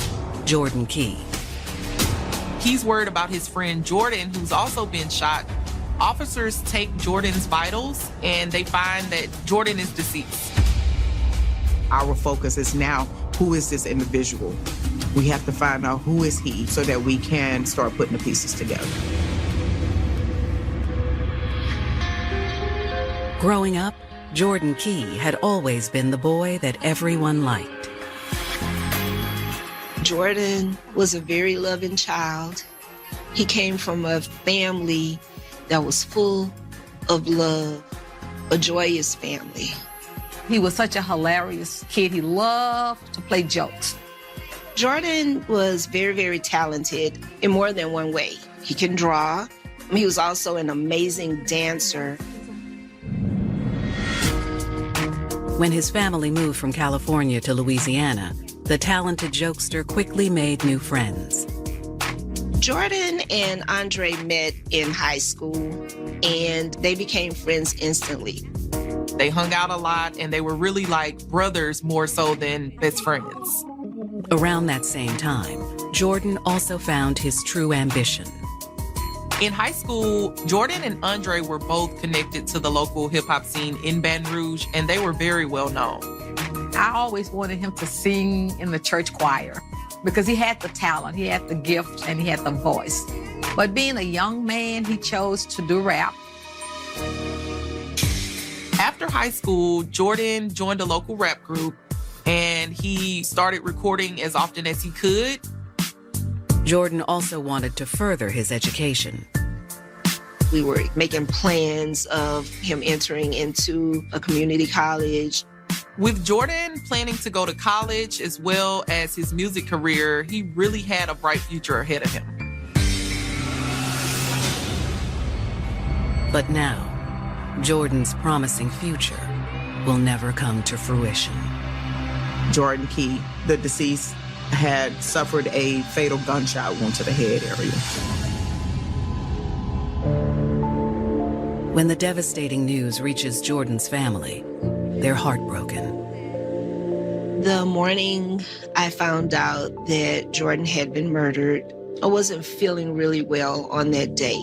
Jordan Key. He's worried about his friend Jordan, who's also been shot. Officers take Jordan's vitals and they find that Jordan is deceased. Our focus is now, who is this individual? We have to find out who is he so that we can start putting the pieces together. Growing up, Jordan Key had always been the boy that everyone liked. Jordan was a very loving child. He came from a family that was full of love, a joyous family. He was such a hilarious kid. He loved to play jokes. Jordan was very, very talented in more than one way. He can draw. He was also an amazing dancer. When his family moved from California to Louisiana, the talented jokester quickly made new friends. Jordan and Andre met in high school, and they became friends instantly. They hung out a lot, and they were really like brothers more so than best friends. Around that same time, Jordan also found his true ambition. In high school, Jordan and Andre were both connected to the local hip-hop scene in Baton Rouge, and they were very well known. I always wanted him to sing in the church choir because he had the talent, he had the gift, and he had the voice. But being a young man, he chose to do rap. After high school, Jordan joined a local rap group and he started recording as often as he could. Jordan also wanted to further his education. We were making plans of him entering into a community college. With Jordan planning to go to college as well as his music career, he really had a bright future ahead of him. But now, Jordan's promising future will never come to fruition. Jordan Key, the deceased, had suffered a fatal gunshot wound to the head area. When the devastating news reaches Jordan's family, they're heartbroken. The morning I found out that Jordan had been murdered, I wasn't feeling really well on that day.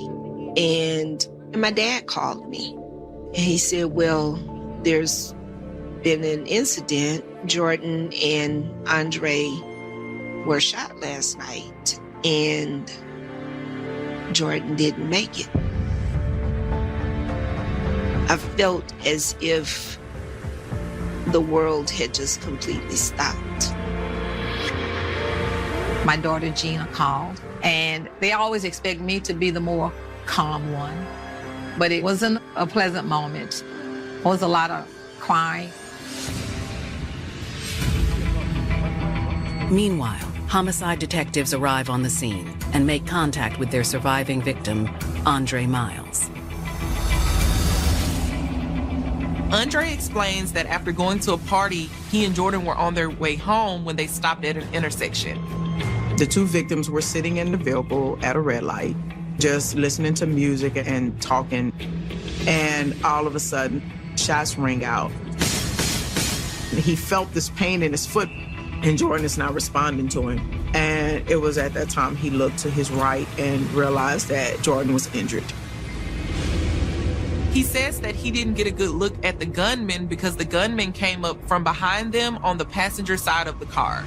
And my dad called me and he said, well, there's been an incident. Jordan and Andre were shot last night and Jordan didn't make it. I felt as if the world had just completely stopped. My daughter Gina called, and they always expect me to be the more calm one. But it wasn't a pleasant moment. There was a lot of crying. Meanwhile, homicide detectives arrive on the scene and make contact with their surviving victim, Andre Miles. Andre explains that after going to a party, he and Jordan were on their way home when they stopped at an intersection. The two victims were sitting in the vehicle at a red light, just listening to music and talking. And all of a sudden, shots rang out. He felt this pain in his foot, and Jordan is not responding to him. And it was at that time he looked to his right and realized that Jordan was injured. He says that he didn't get a good look at the gunman because the gunman came up from behind them on the passenger side of the car.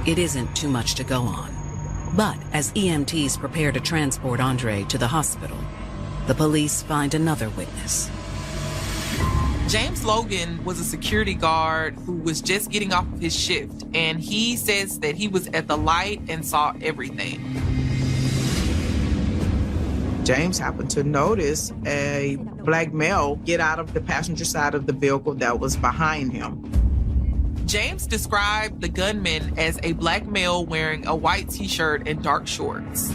It isn't too much to go on. But as EMTs prepare to transport Andre to the hospital, the police find another witness. James Logan was a security guard who was just getting off of his shift, and he says that he was at the light and saw everything. James happened to notice a black male get out of the passenger side of the vehicle that was behind him. James described the gunman as a black male wearing a white t-shirt and dark shorts.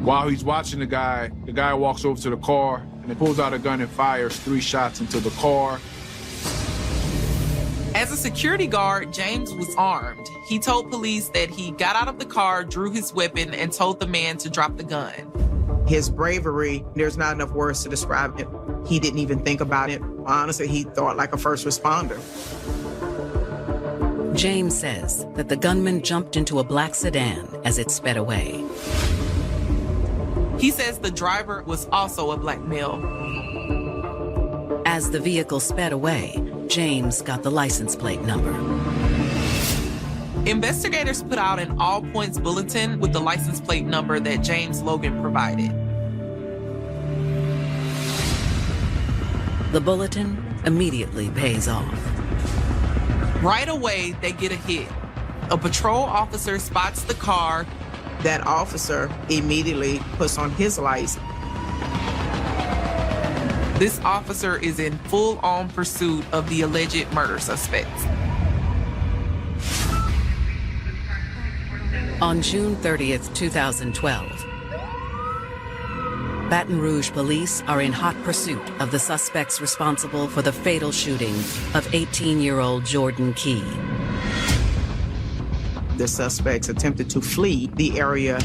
While he's watching the guy walks over to the car and he pulls out a gun and fires 3 shots into the car. As a security guard, James was armed. He told police that he got out of the car, drew his weapon, and told the man to drop the gun. His bravery, there's not enough words to describe it. He didn't even think about it. Honestly, he thought like a first responder. James says that the gunman jumped into a black sedan as it sped away. He says the driver was also a black male. As the vehicle sped away, James got the license plate number. Investigators put out an all-points bulletin with the license plate number that James Logan provided. The bulletin immediately pays off. Right away, they get a hit. A patrol officer spots the car. That officer immediately puts on his lights. This officer is in full-on pursuit of the alleged murder suspects. On June 30th, 2012, Baton Rouge police are in hot pursuit of the suspects responsible for the fatal shooting of 18-year-old Jordan Key. The suspects attempted to flee the area,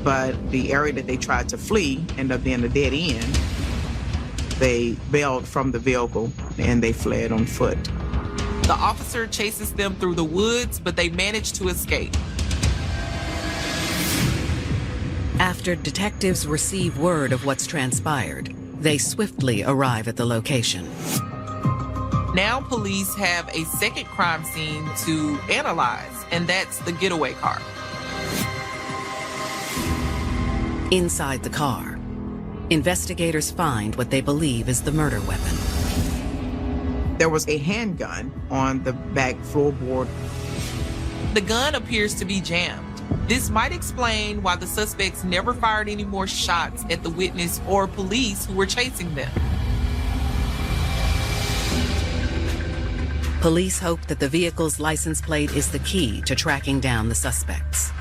but the area that they tried to flee ended up being a dead end. They bailed from the vehicle and they fled on foot. The officer chases them through the woods, but they manage to escape. After detectives receive word of what's transpired, they swiftly arrive at the location. Now police have a second crime scene to analyze, and that's the getaway car. Inside the car, investigators find what they believe is the murder weapon. There was a handgun on the back floorboard. The gun appears to be jammed. This might explain why the suspects never fired any more shots at the witness or police who were chasing them. Police hope that the vehicle's license plate is the key to tracking down the suspects.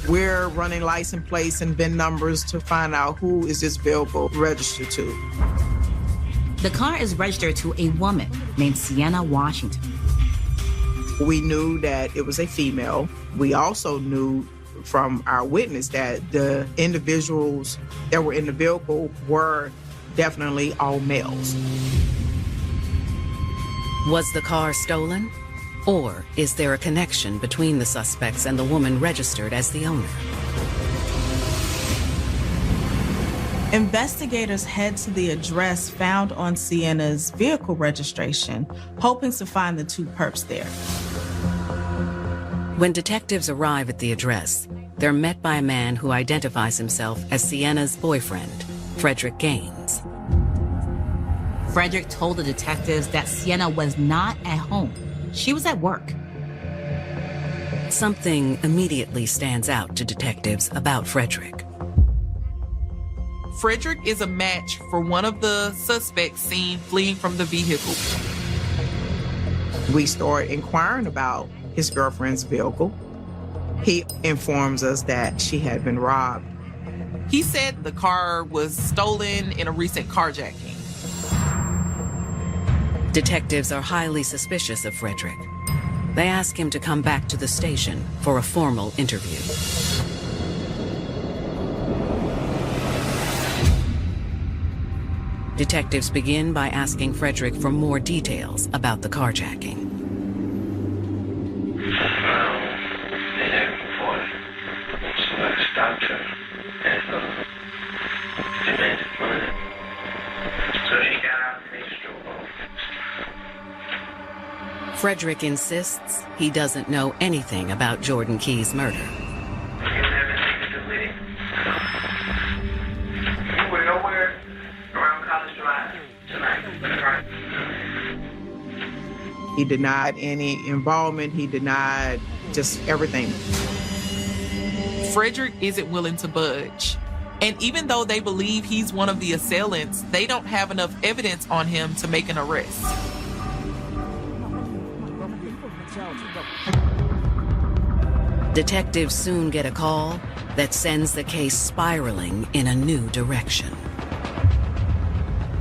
We're running license plates and VIN numbers to find out who is this vehicle registered to. The car is registered to a woman named Sienna Washington. We knew that it was a female. We also knew from our witness that the individuals that were in the vehicle were definitely all males. Was the car stolen? Or is there a connection between the suspects and the woman registered as the owner? Investigators head to the address found on Sienna's vehicle registration, hoping to find the two perps there. When detectives arrive at the address, they're met by a man who identifies himself as Sienna's boyfriend, Frederick Gaines. Frederick told the detectives that Sienna was not at home. She was at work. Something immediately stands out to detectives about Frederick. Frederick is a match for one of the suspects seen fleeing from the vehicle. We start inquiring about his girlfriend's vehicle. He informs us that she had been robbed. He said the car was stolen in a recent carjacking. Detectives are highly suspicious of Frederick. They ask him to come back to the station for a formal interview. Detectives begin by asking Frederick for more details about the carjacking. They had reported somebody stopped her and demanded money. So she got out and they just drove off. Frederick insists he doesn't know anything about Jordan Key's murder. He denied any involvement. He denied just everything. Frederick isn't willing to budge. And even though they believe he's one of the assailants, they don't have enough evidence on him to make an arrest. Detectives soon get a call that sends the case spiraling in a new direction.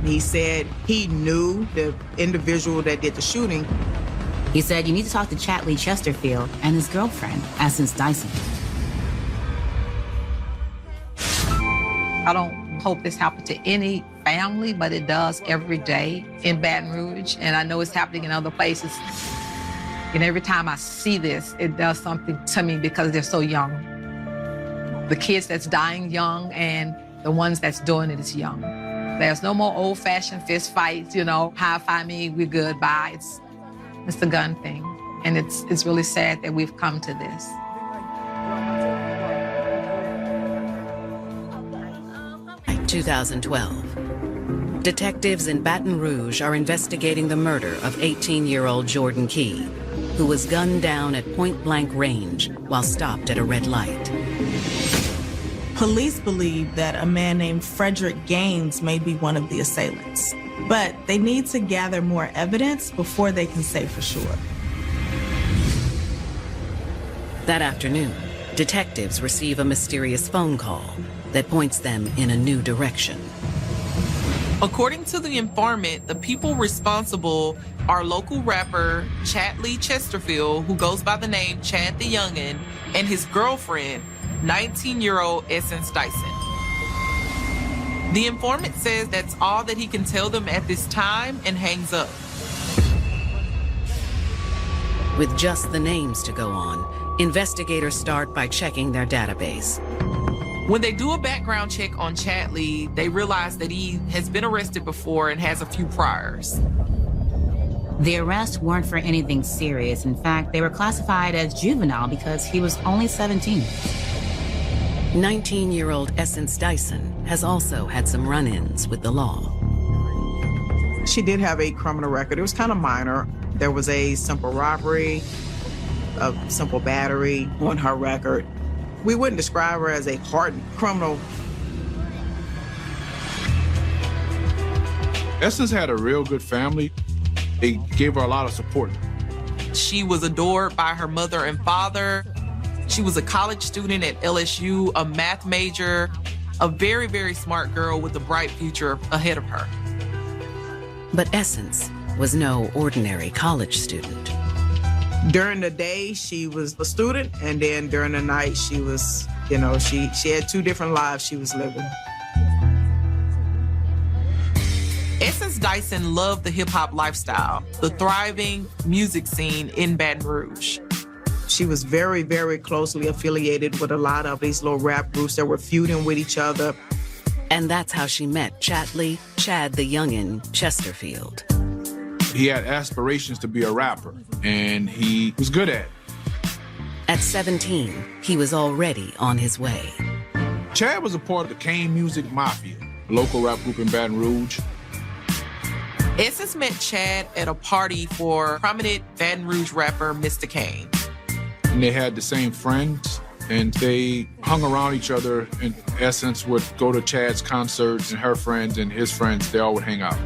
He said he knew the individual that did the shooting. He said, you need to talk to Chatley Chesterfield and his girlfriend, Essence Dyson. I don't hope this happens to any family, but it does every day in Baton Rouge, and I know it's happening in other places. And every time I see this, it does something to me because they're so young. The kids that's dying young and the ones that's doing it is young. There's no more old-fashioned fist fights, you know, high-five me, we're good, bye. It's the gun thing. And it's really sad that we've come to this. In 2012, detectives in Baton Rouge are investigating the murder of 18-year-old Jordan Key, who was gunned down at point-blank range while stopped at a red light. Police believe that a man named Frederick Gaines may be one of the assailants, but they need to gather more evidence before they can say for sure. That afternoon, detectives receive a mysterious phone call that points them in a new direction. According to the informant, the people responsible are local rapper Chatley Chesterfield, who goes by the name Chad the Youngin, and his girlfriend, 19-year-old Essence Dyson. The informant says that's all that he can tell them at this time and hangs up. With just the names to go on, investigators start by checking their database. When they do a background check on Chatley, they realize that he has been arrested before and has a few priors. The arrests weren't for anything serious. In fact, they were classified as juvenile because he was only 17. 19-year-old Essence Dyson has also had some run-ins with the law. She did have a criminal record. It was kind of minor. There was a simple robbery, a simple battery on her record. We wouldn't describe her as a hardened criminal. Essence had a real good family. They gave her a lot of support. She was adored by her mother and father. She was a college student at LSU, a math major, a very, very smart girl with a bright future ahead of her. But Essence was no ordinary college student. During the day, she was a student, and then during the night, she was, she had two different lives she was living. Essence Dyson loved the hip-hop lifestyle, the thriving music scene in Baton Rouge. She was very, very closely affiliated with a lot of these little rap groups that were feuding with each other. And that's how she met Chad the Youngin Chesterfield. He had aspirations to be a rapper, and he was good at it. At 17, he was already on his way. Chad was a part of the Kane Music Mafia, a local rap group in Baton Rouge. Essence met Chad at a party for prominent Baton Rouge rapper Mr. Kane. And they had the same friends, and they hung around each other, and Essence would go to Chad's concerts, and her friends and his friends, they all would hang out.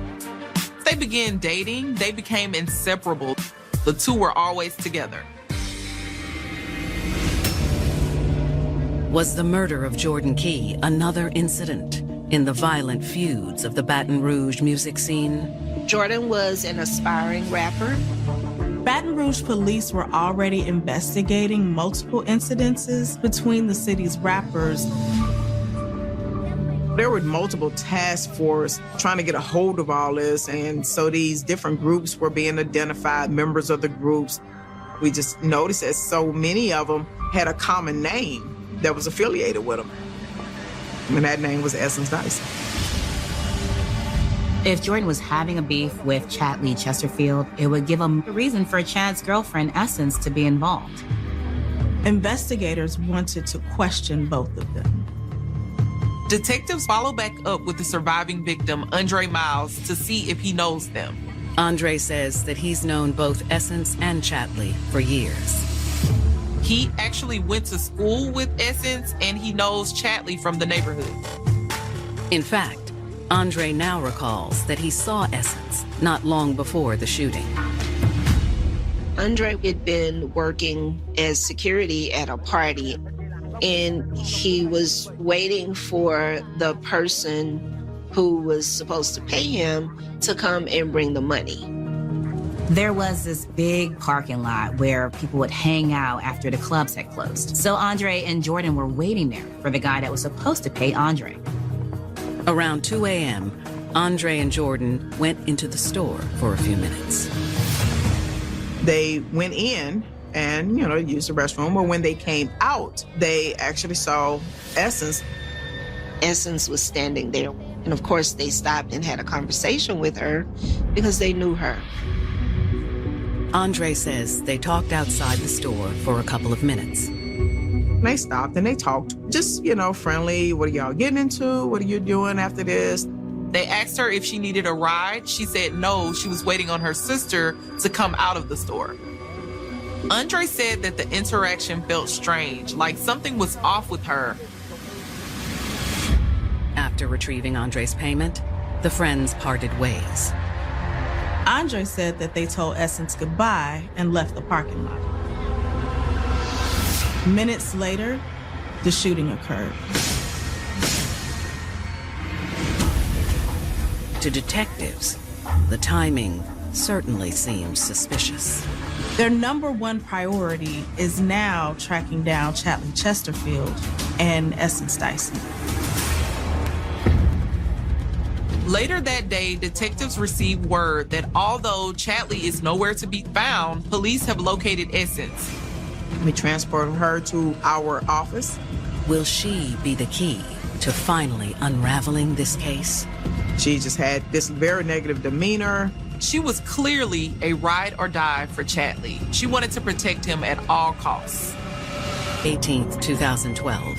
They began dating. They became inseparable. The two were always together. Was the murder of Jordan Key another incident in the violent feuds of the Baton Rouge music scene? Jordan was an aspiring rapper. Baton Rouge police were already investigating multiple incidences between the city's rappers. There were multiple task forces trying to get a hold of all this, and so these different groups were being identified, members of the groups. We just noticed that so many of them had a common name that was affiliated with them, and that name was Essence Dyson. If Jordan was having a beef with Chad Lee Chesterfield, it would give him a reason for Chad's girlfriend, Essence, to be involved. Investigators wanted to question both of them. Detectives follow back up with the surviving victim, Andre Miles, to see if he knows them. Andre says that he's known both Essence and Chatley for years. He actually went to school with Essence, and he knows Chatley from the neighborhood. In fact, Andre now recalls that he saw Essence not long before the shooting. Andre had been working as security at a party, and he was waiting for the person who was supposed to pay him to come and bring the money. There was this big parking lot where people would hang out after the clubs had closed. So Andre and Jordan were waiting there for the guy that was supposed to pay Andre. Around 2 a.m., Andre and Jordan went into the store for a few minutes. They went in and, used the restroom, but when they came out, they actually saw Essence. Essence was standing there. And of course, they stopped and had a conversation with her because they knew her. Andre says they talked outside the store for a couple of minutes. They stopped and they talked, just, friendly. What are y'all getting into? What are you doing after this? They asked her if she needed a ride. She said no, she was waiting on her sister to come out of the store. Andre said that the interaction felt strange, like something was off with her. After retrieving Andre's payment, the friends parted ways. Andre said that they told Essence goodbye and left the parking lot. Minutes later, the shooting occurred. To detectives, the timing certainly seems suspicious. Their number one priority is now tracking down Chatley Chesterfield and Essence Dyson. Later that day, detectives received word that although Chatley is nowhere to be found, police have located Essence. We transported her to our office. Will she be the key to finally unraveling this case? She just had this very negative demeanor. She was clearly a ride or die for Chatley. She wanted to protect him at all costs. 18th, 2012.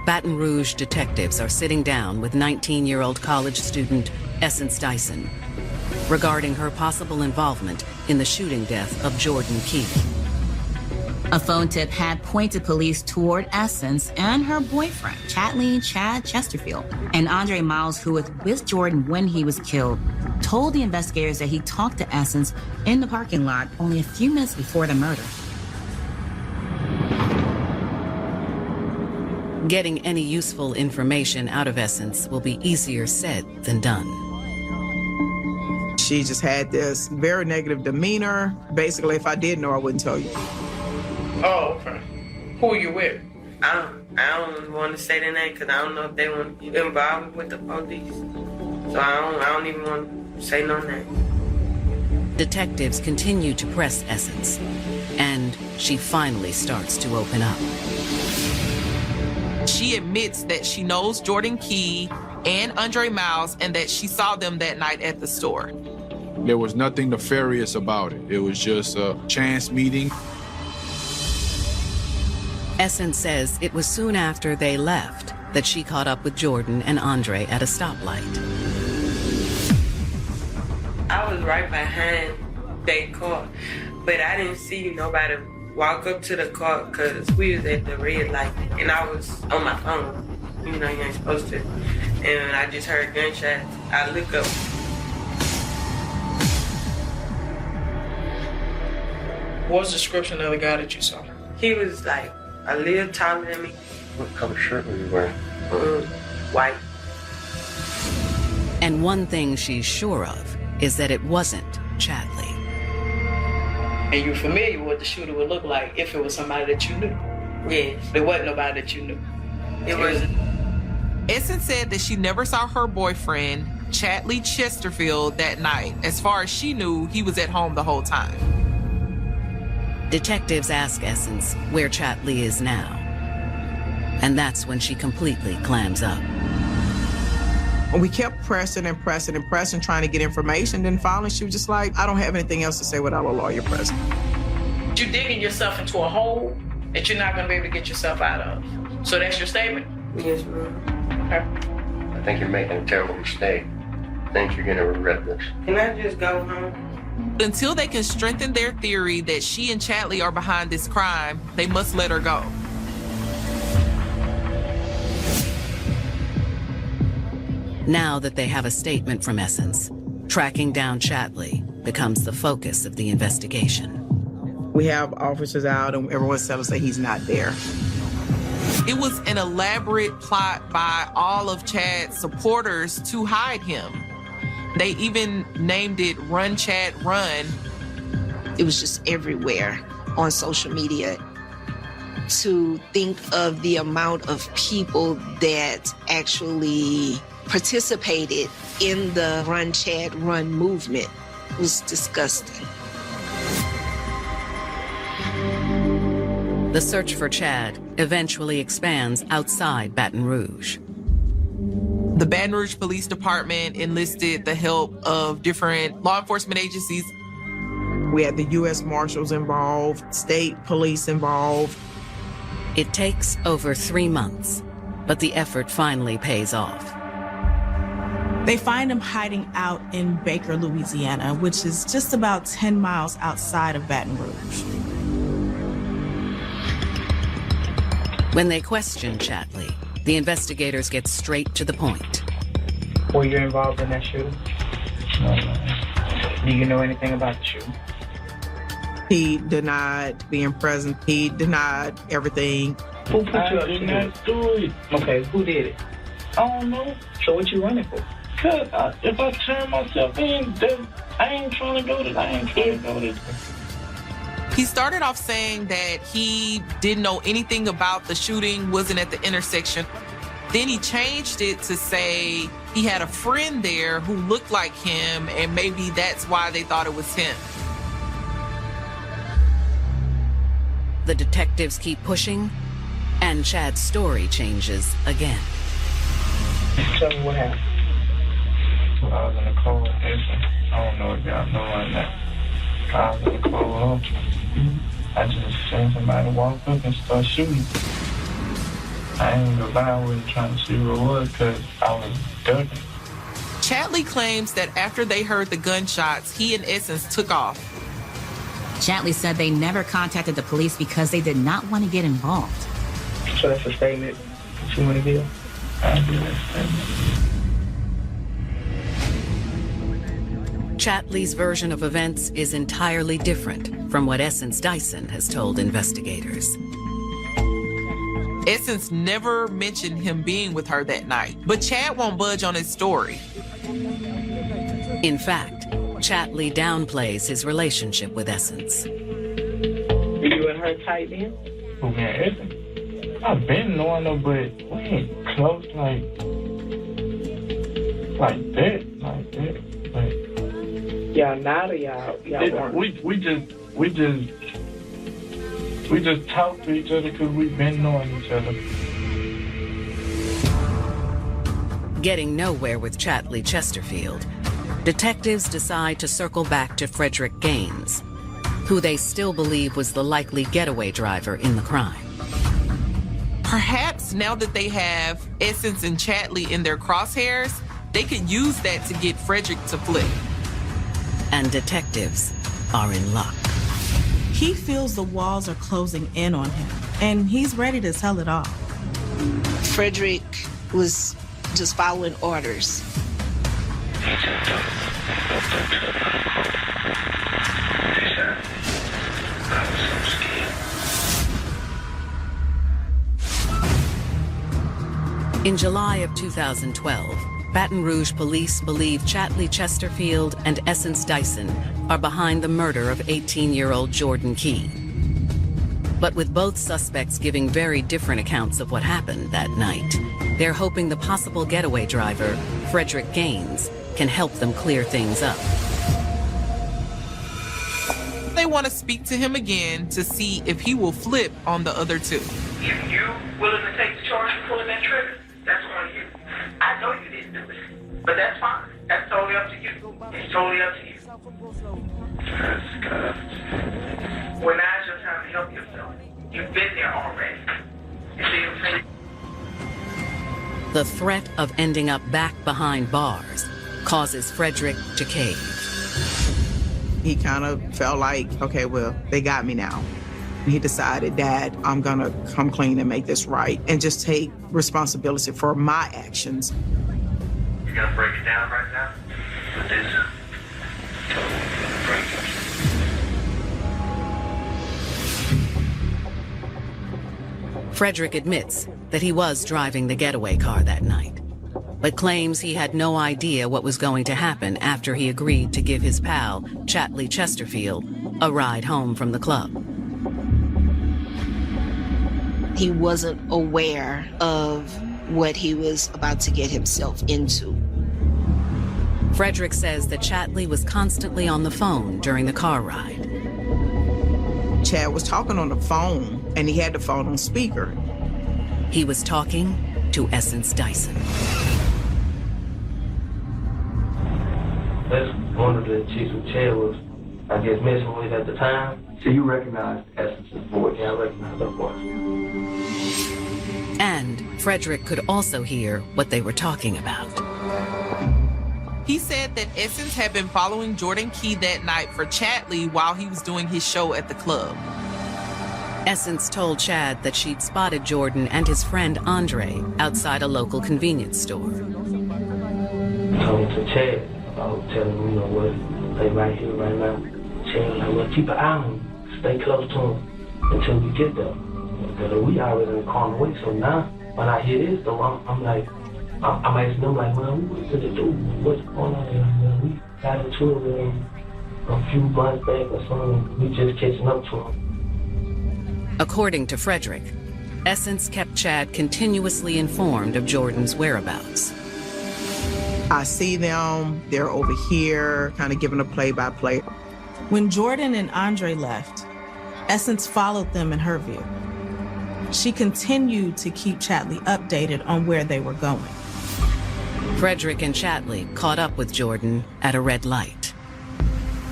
Baton Rouge detectives are sitting down with 19-year-old college student Essence Dyson regarding her possible involvement in the shooting death of Jordan Key. A phone tip had pointed police toward Essence and her boyfriend, Chad Chesterfield. And Andre Miles, who was with Jordan when he was killed, told the investigators that he talked to Essence in the parking lot only a few minutes before the murder. Getting any useful information out of Essence will be easier said than done. She just had this very negative demeanor. Basically, if I did know, I wouldn't tell you. Oh, okay. Who are you with? I don't want to say their name because I don't know if they want to get involved with the police. So I don't even want to say no name. Detectives continue to press Essence, and she finally starts to open up. She admits that she knows Jordan Key and Andre Miles and that she saw them that night at the store. There was nothing nefarious about it. It was just a chance meeting. Essence says it was soon after they left that she caught up with Jordan and Andre at a stoplight. I was right behind their car, but I didn't see nobody walk up to the car because we was at the red light and I was on my phone. You know, you ain't supposed to. And I just heard gunshots. I look up. What's the description of the guy that you saw? He was like a little taller than me. What color shirt were you wearing? White. And one thing she's sure of is that it wasn't Chadley. And you're familiar with what the shooter would look like if it was somebody that you knew? Yes. There wasn't nobody that you knew? It wasn't. Essence said that she never saw her boyfriend, Chadley Chesterfield, that night. As far as she knew, he was at home the whole time. Detectives ask Essence where Chadley is now. And that's when she completely clams up. We kept pressing and pressing and pressing, trying to get information. Then finally, she was just like, I don't have anything else to say without a lawyer present. You're digging yourself into a hole that you're not going to be able to get yourself out of. So that's your statement? Yes, ma'am. Okay. I think you're making a terrible mistake. I think you're going to regret this. Can I just go home? Until they can strengthen their theory that she and Chadley are behind this crime, they must let her go. Now that they have a statement from Essence, tracking down Chadley becomes the focus of the investigation. We have officers out and everyone's telling us that he's not there. It was an elaborate plot by all of Chad's supporters to hide him. They even named it Run Chad Run. It was just everywhere on social media. To think of the amount of people that actually participated in the Run Chad Run movement was disgusting. The search for Chad eventually expands outside Baton Rouge. The Baton Rouge Police Department enlisted the help of different law enforcement agencies. We had the U.S. Marshals involved, state police involved. It takes over 3 months, but the effort finally pays off. They find him hiding out in Baker, Louisiana, which is just about 10 miles outside of Baton Rouge. When they question Chadley, the investigators get straight to the point. Were you involved in that shooting? No. Do you know anything about the shooting? He denied being present. He denied everything. Who put you up to not do it? Okay, who did it? I don't know. So what you running for? Cause if I turn myself in, then I ain't trying to go to. He started off saying that he didn't know anything about the shooting, wasn't at the intersection. Then he changed it to say he had a friend there who looked like him, and maybe that's why they thought it was him. The detectives keep pushing, and Chad's story changes again. Tell me what happened. I was in the car with Jason. I don't know if y'all know or not. I was in the car. I just seen somebody walk up and start shooting. I ain't go lie, I wasn't trying to see what it was because I was ducking. Chatley claims that after they heard the gunshots, he and Essence took off. Chatley said they never contacted the police because they did not want to get involved. So that's a statement that you want to give? I'll give that statement. Chatley's version of events is entirely different from what Essence Dyson has told investigators. Essence never mentioned him being with her that night, but Chad won't budge on his story. In fact, Chatley downplays his relationship with Essence. You and her tight then? Who, man, Essence? I've been knowing her, but we ain't close like that. Like, y'all not or y'all weren't? We just talk to each other because we've been knowing each other. Getting nowhere with Chatley Chesterfield, detectives decide to circle back to Frederick Gaines, who they still believe was the likely getaway driver in the crime. Perhaps now that they have Essence and Chatley in their crosshairs, they could use that to get Frederick to flip. And detectives are in luck. He feels the walls are closing in on him, and he's ready to tell it all. Frederick was just following orders. In July of 2012, Baton Rouge police believe Chatley Chesterfield and Essence Dyson are behind the murder of 18-year-old Jordan Key. But with both suspects giving very different accounts of what happened that night, they're hoping the possible getaway driver, Frederick Gaines, can help them clear things up. They want to speak to him again to see if he will flip on the other two. If you willing to take the charge for pulling that trigger, that's on you. I know you didn't do it, but that's fine. That's totally up to you. It's totally up to you. Well, now's your time to help yourself. You've been there already. You see what I'm saying? The threat of ending up back behind bars causes Frederick to cave. He kind of felt like, okay, well, they got me now. And he decided, Dad, I'm gonna come clean and make this right and just take responsibility for my actions. You're gonna break it down right now with this. Frederick admits that he was driving the getaway car that night, but claims he had no idea what was going to happen after he agreed to give his pal, Chatley Chesterfield, a ride home from the club. He wasn't aware of what he was about to get himself into. Frederick says that Chatley was constantly on the phone during the car ride. Chad was talking on the phone, and he had the phone on speaker. He was talking to Essence Dyson. That's one of the chicks who Chad was, I guess, messing with at the time. So you recognize Essence's voice. Yeah, I recognize her voice. And Frederick could also hear what they were talking about. He said that Essence had been following Jordan Key that night for Chatley while he was doing his show at the club. Essence told Chad that she'd spotted Jordan and his friend Andre outside a local convenience store. Talking to Chad, I was telling him, you know what, stay right here, right now. Chad was like, well, keep an eye on him. Stay close to him until we get there. Because we already in the car away, so now when I hear this, though, I'm like, I'm asking them, like, man, what did it do? What's going on here? Man, we got into it with him a few months back or something. We just catching up to him. According to Frederick, Essence kept Chad continuously informed of Jordan's whereabouts. I see them, they're over here, kind of giving a play-by-play. When Jordan and Andre left, Essence followed them in her vehicle. She continued to keep Chatley updated on where they were going. Frederick and Chatley caught up with Jordan at a red light.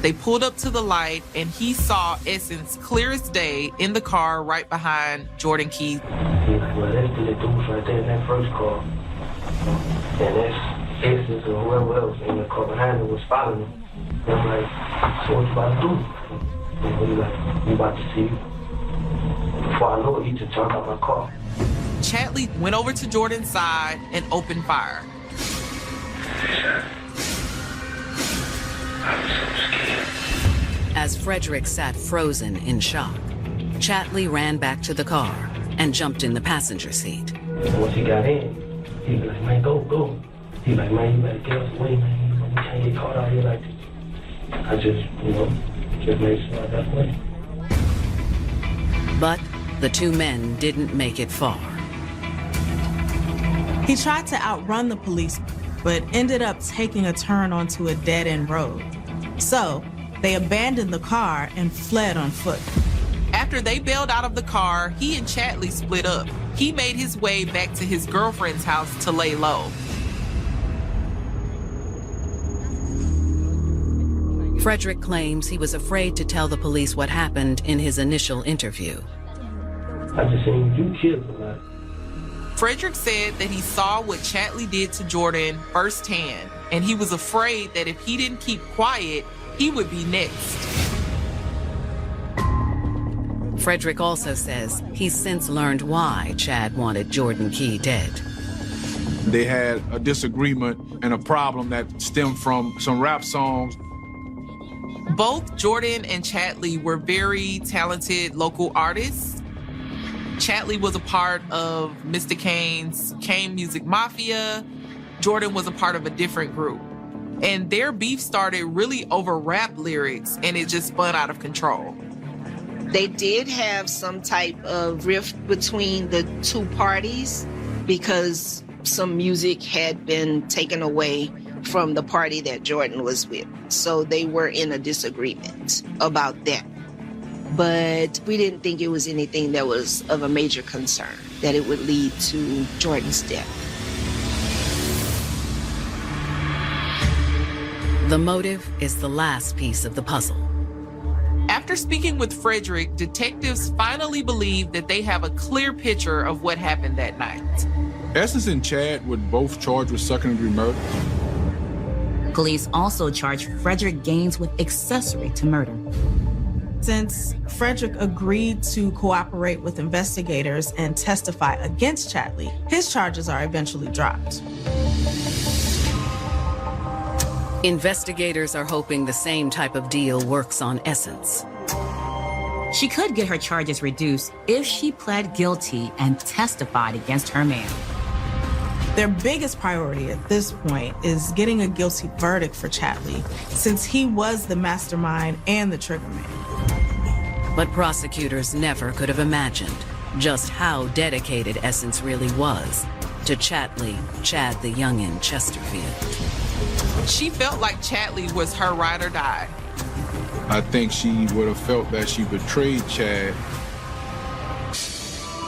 They pulled up to the light, and he saw Essence clear as day in the car right behind Jordan Key. He's like, well, that's the dudes right there in that first car. And that's Essence or whoever else in the car behind him was following him. And I'm like, so what you about to do? And he's like, we about to see you. Before I know it, he just jumped out my car. Chatley went over to Jordan's side and opened fire. As Frederick sat frozen in shock, Chatley ran back to the car and jumped in the passenger seat. And once he got in, he was like, man, go. He like, man, you better get us away, man. We can't get caught out here like this. I just made sure I got away. But the two men didn't make it far. He tried to outrun the police, but ended up taking a turn onto a dead-end road. So they abandoned the car and fled on foot. After they bailed out of the car, he and Chatley split up. He made his way back to his girlfriend's house to lay low. Frederick claims he was afraid to tell the police what happened in his initial interview. I just seen you kill somebody. Frederick said that he saw what Chatley did to Jordan firsthand, and he was afraid that if he didn't keep quiet, he would be next. Frederick also says he's since learned why Chad wanted Jordan Key dead. They had a disagreement and a problem that stemmed from some rap songs. Both Jordan and Chatley were very talented local artists. Chatley was a part of Mr. Kane's Kane Music Mafia. Jordan was a part of a different group. And their beef started really over rap lyrics, and it just spun out of control. They did have some type of rift between the two parties because some music had been taken away from the party that Jordan was with. So they were in a disagreement about that. But we didn't think it was anything that was of a major concern, that it would lead to Jordan's death. The motive is the last piece of the puzzle. After speaking with Frederick, detectives finally believe that they have a clear picture of what happened that night. Essence and Chad were both charged with second-degree murder. Police also charged Frederick Gaines with accessory to murder. Since Frederick agreed to cooperate with investigators and testify against Chatley, his charges are eventually dropped. Investigators are hoping the same type of deal works on Essence. She could get her charges reduced if she pled guilty and testified against her man. Their biggest priority at this point is getting a guilty verdict for Chatley, since he was the mastermind and the triggerman. But prosecutors never could have imagined just how dedicated Essence really was to Chatley, Chad the Youngin' Chesterfield. She felt like Chatley was her ride or die. I think she would have felt that she betrayed Chad.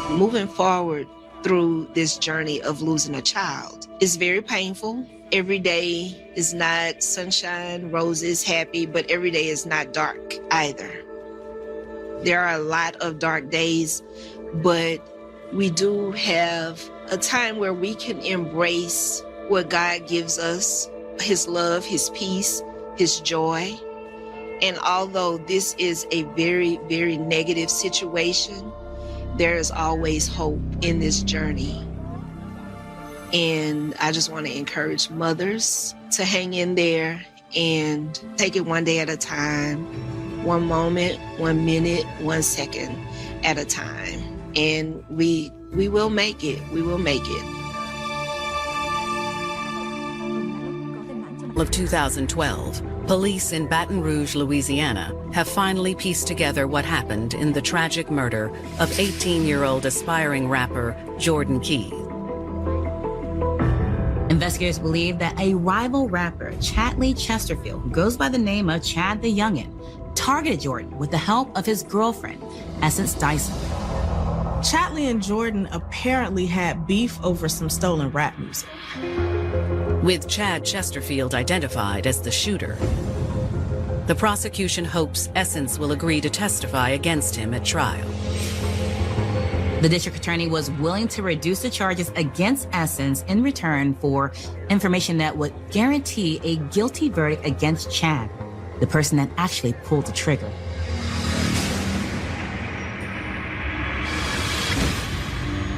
Moving forward through this journey of losing a child is very painful. Every day is not sunshine, roses, happy, but every day is not dark either. There are a lot of dark days, but we do have a time where we can embrace what God gives us, His love, His peace, His joy. And although this is a very, very negative situation, there is always hope in this journey. And I just want to encourage mothers to hang in there and take it one day at a time, one moment, 1 minute, 1 second at a time. And we will make it. We will make it. Of 2012, police in Baton Rouge, Louisiana, have finally pieced together what happened in the tragic murder of 18-year-old aspiring rapper Jordan Key. Investigators believe that a rival rapper, Chatley Chesterfield, who goes by the name of Chad the Youngin', targeted Jordan with the help of his girlfriend, Essence Dyson. Chatley and Jordan apparently had beef over some stolen rap music. With Chad Chesterfield identified as the shooter, The prosecution hopes Essence will agree to testify against him at trial. The district attorney was willing to reduce the charges against Essence in return for information that would guarantee a guilty verdict against Chad, the person that actually pulled the trigger.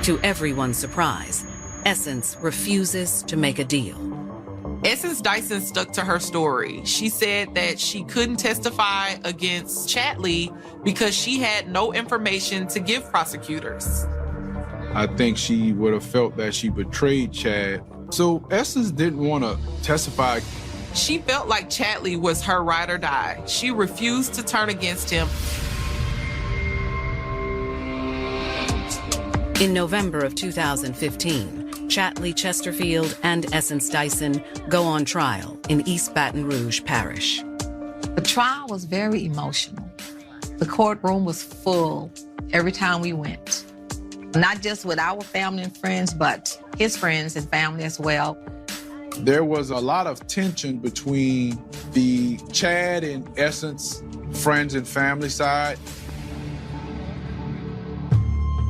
To everyone's surprise, Essence refuses to make a deal. Essence Dyson stuck to her story. She said that she couldn't testify against Chatley because she had no information to give prosecutors. I think she would have felt that she betrayed Chad. So Essence didn't want to testify. She felt like Chatley was her ride or die. She refused to turn against him. In November of 2015, Chatley Chesterfield and Essence Dyson go on trial in East Baton Rouge Parish. The trial was very emotional. The courtroom was full every time we went. Not just with our family and friends, but his friends and family as well. There was a lot of tension between the Chad and Essence friends and family side.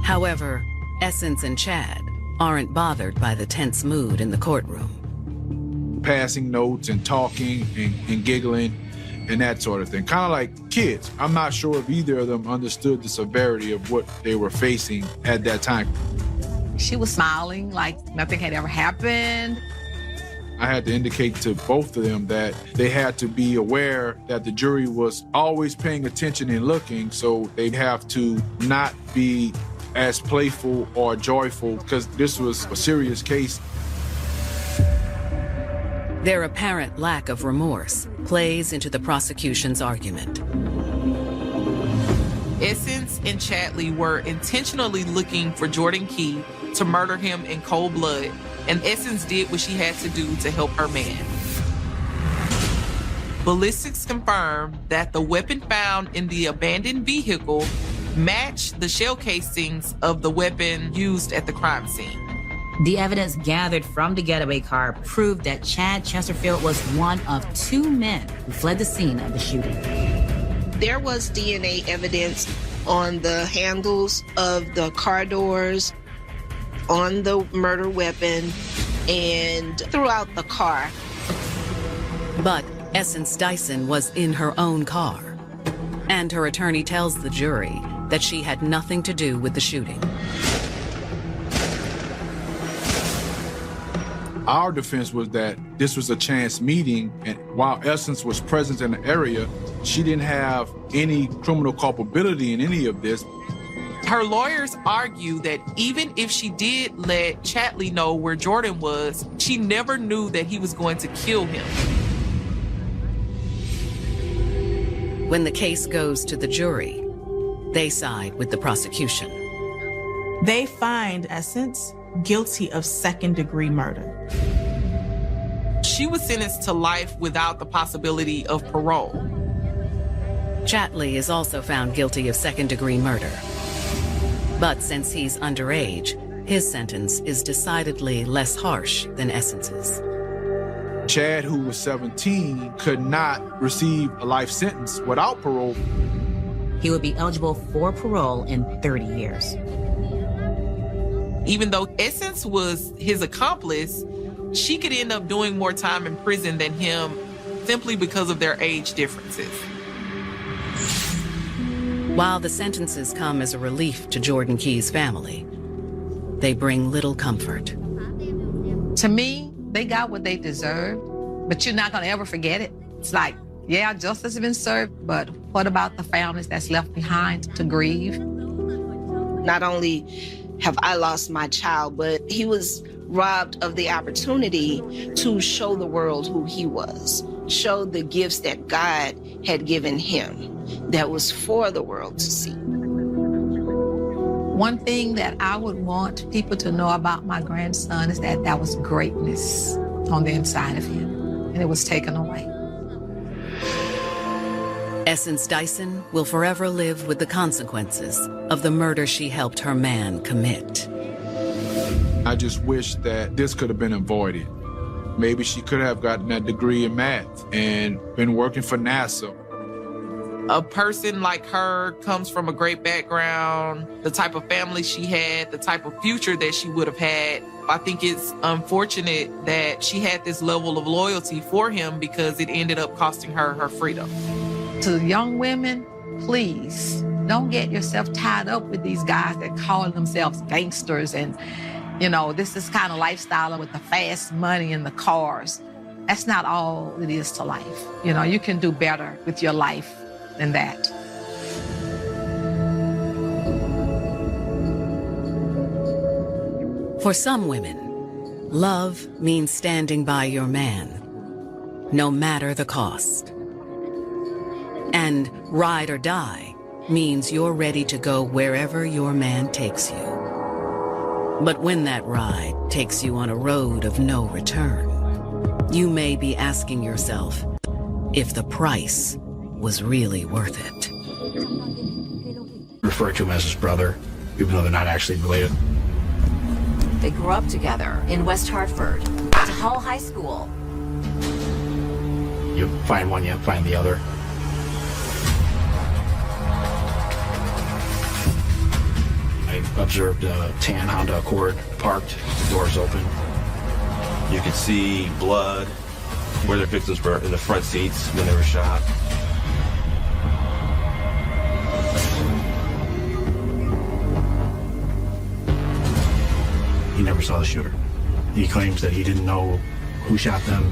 However, Essence and Chad aren't bothered by the tense mood in the courtroom. Passing notes and talking and giggling and that sort of thing. Kind of like kids. I'm not sure if either of them understood the severity of what they were facing at that time. She was smiling like nothing had ever happened. I had to indicate to both of them that they had to be aware that the jury was always paying attention and looking, so they'd have to not be as playful or joyful, because this was a serious case. Their apparent lack of remorse plays into the prosecution's argument. Essence and Chatley were intentionally looking for Jordan Key to murder him in cold blood, and Essence did what she had to do to help her man. Ballistics confirmed that the weapon found in the abandoned vehicle matched the shell casings of the weapon used at the crime scene. The evidence gathered from the getaway car proved that Chad Chesterfield was one of two men who fled the scene of the shooting. There was DNA evidence on the handles of the car doors, on the murder weapon, and throughout the car. But Essence Dyson was in her own car, and her attorney tells the jury that she had nothing to do with the shooting. Our defense was that this was a chance meeting, and while Essence was present in the area, she didn't have any criminal culpability in any of this. Her lawyers argue that even if she did let Chatley know where Jordan was, she never knew that he was going to kill him. When the case goes to the jury, they side with the prosecution. They find Essence guilty of second-degree murder. She was sentenced to life without the possibility of parole. Chatley is also found guilty of second-degree murder. But since he's underage, his sentence is decidedly less harsh than Essence's. Chad, who was 17, could not receive a life sentence without parole. He would be eligible for parole in 30 years. Even though Essence was his accomplice, she could end up doing more time in prison than him simply because of their age differences. While the sentences come as a relief to Jordan Key's family, they bring little comfort. To me, they got what they deserved, but you're not going to ever forget it. It's like, yeah, justice has been served, but what about the families that's left behind to grieve? Not only have I lost my child, but he was robbed of the opportunity to show the world who he was, show the gifts that God had given him that was for the world to see. One thing that I would want people to know about my grandson is that there was greatness on the inside of him, and it was taken away. Essence Dyson will forever live with the consequences of the murder she helped her man commit. I just wish that this could have been avoided. Maybe she could have gotten that degree in math and been working for NASA A person like her comes from a great background, the type of family she had, the type of future that she would have had. I think it's unfortunate that she had this level of loyalty for him because it ended up costing her her freedom. To young women, please don't get yourself tied up with these guys that call themselves gangsters and, you know, this is kind of lifestyle with the fast money and the cars. That's not all it is to life. You know, you can do better with your life than that. For some women, love means standing by your man, no matter the cost. And ride or die means you're ready to go wherever your man takes you. But when that ride takes you on a road of no return, you may be asking yourself if the price was really worth it. Refer to him as his brother, even though they're not actually related. They grew up together in West Hartford, to Hall High School. You find one, you find the other. I observed a tan Honda Accord parked, the doors open. You could see blood where their victims were in the front seats when they were shot. He never saw the shooter. He claims that he didn't know who shot them.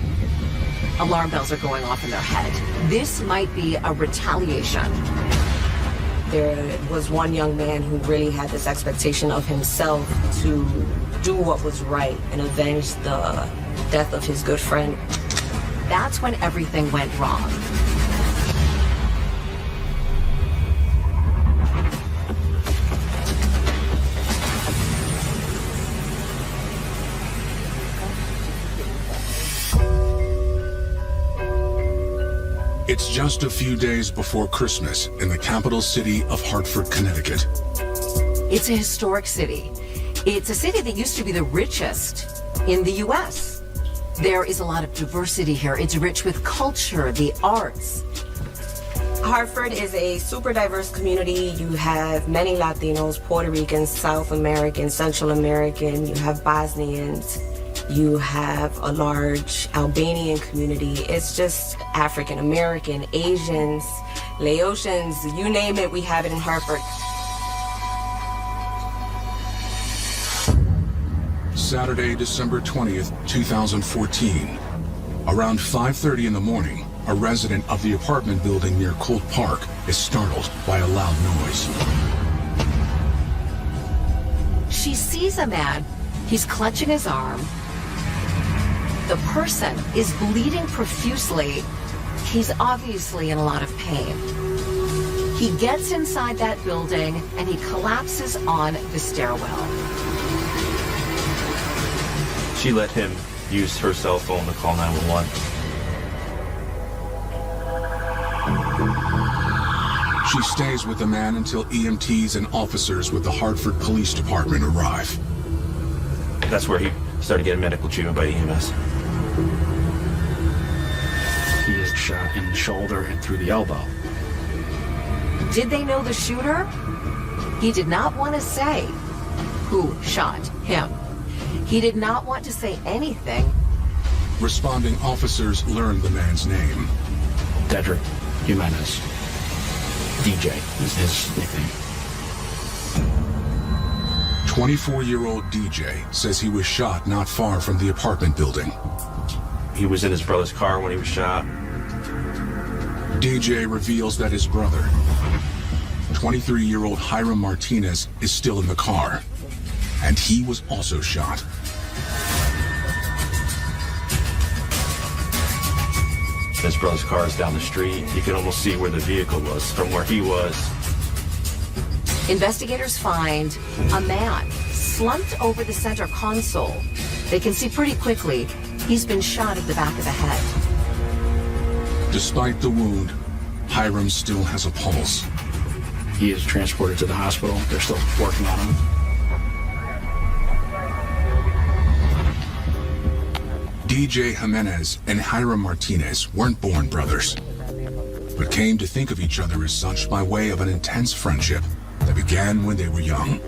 Alarm bells are going off in their head. This might be a retaliation. There was one young man who really had this expectation of himself to do what was right and avenge the death of his good friend. That's when everything went wrong. It's just a few days before Christmas in the capital city of Hartford, Connecticut. It's a historic city. It's a city that used to be the richest in the U.S. There is a lot of diversity here. It's rich with culture, the arts. Hartford is a super diverse community. You have many Latinos, Puerto Ricans, South Americans, Central American. You have Bosnians. You have a large Albanian community. It's just African American, Asians, Laotians, you name it, we have it in Hartford. Saturday, December 20th, 2014. Around 5:30 in the morning, a resident of the apartment building near Colt Park is startled by a loud noise. She sees a man. He's clutching his arm. The person is bleeding profusely. He's obviously in a lot of pain. He gets inside that building and he collapses on the stairwell. She let him use her cell phone to call 911. She stays with the man until EMTs and officers with the Hartford Police Department arrive. That's where he started getting medical treatment by EMS. He is shot in the shoulder and through the elbow. Did they know the shooter? He did not want to say who shot him. He did not want to say anything. Responding officers learned the man's name. Dedrick Jimenez. DJ is his nickname. 24-year-old DJ says he was shot not far from the apartment building. He was in his brother's car when he was shot. DJ reveals that his brother, 23-year-old Hiram Martinez, is still in the car, and he was also shot. His brother's car is down the street. You can almost see where the vehicle was from where he was. Investigators find a man slumped over the center console. They can see pretty quickly he's been shot at the back of the head. Despite the wound, Hiram still has a pulse. He is transported to the hospital. They're still working on him. DJ Jimenez and Hiram Martinez weren't born brothers, but came to think of each other as such by way of an intense friendship that began when they were young.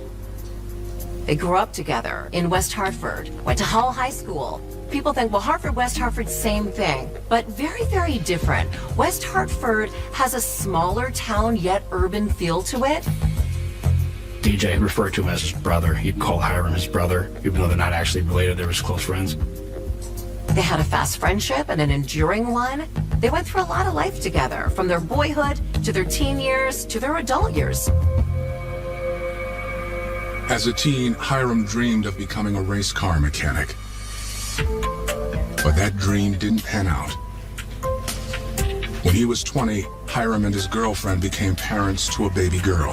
They grew up together in West Hartford, went to Hull High School. People think, well, Hartford, West Hartford, same thing, but very, very different. West Hartford has a smaller town, yet urban feel to it. DJ referred to him as his brother. He'd call Hiram his brother, even though they're not actually related, they were close friends. They had a fast friendship and an enduring one. They went through a lot of life together, from their boyhood to their teen years to their adult years. As a teen, Hiram dreamed of becoming a race car mechanic. But that dream didn't pan out. When he was 20, Hiram and his girlfriend became parents to a baby girl.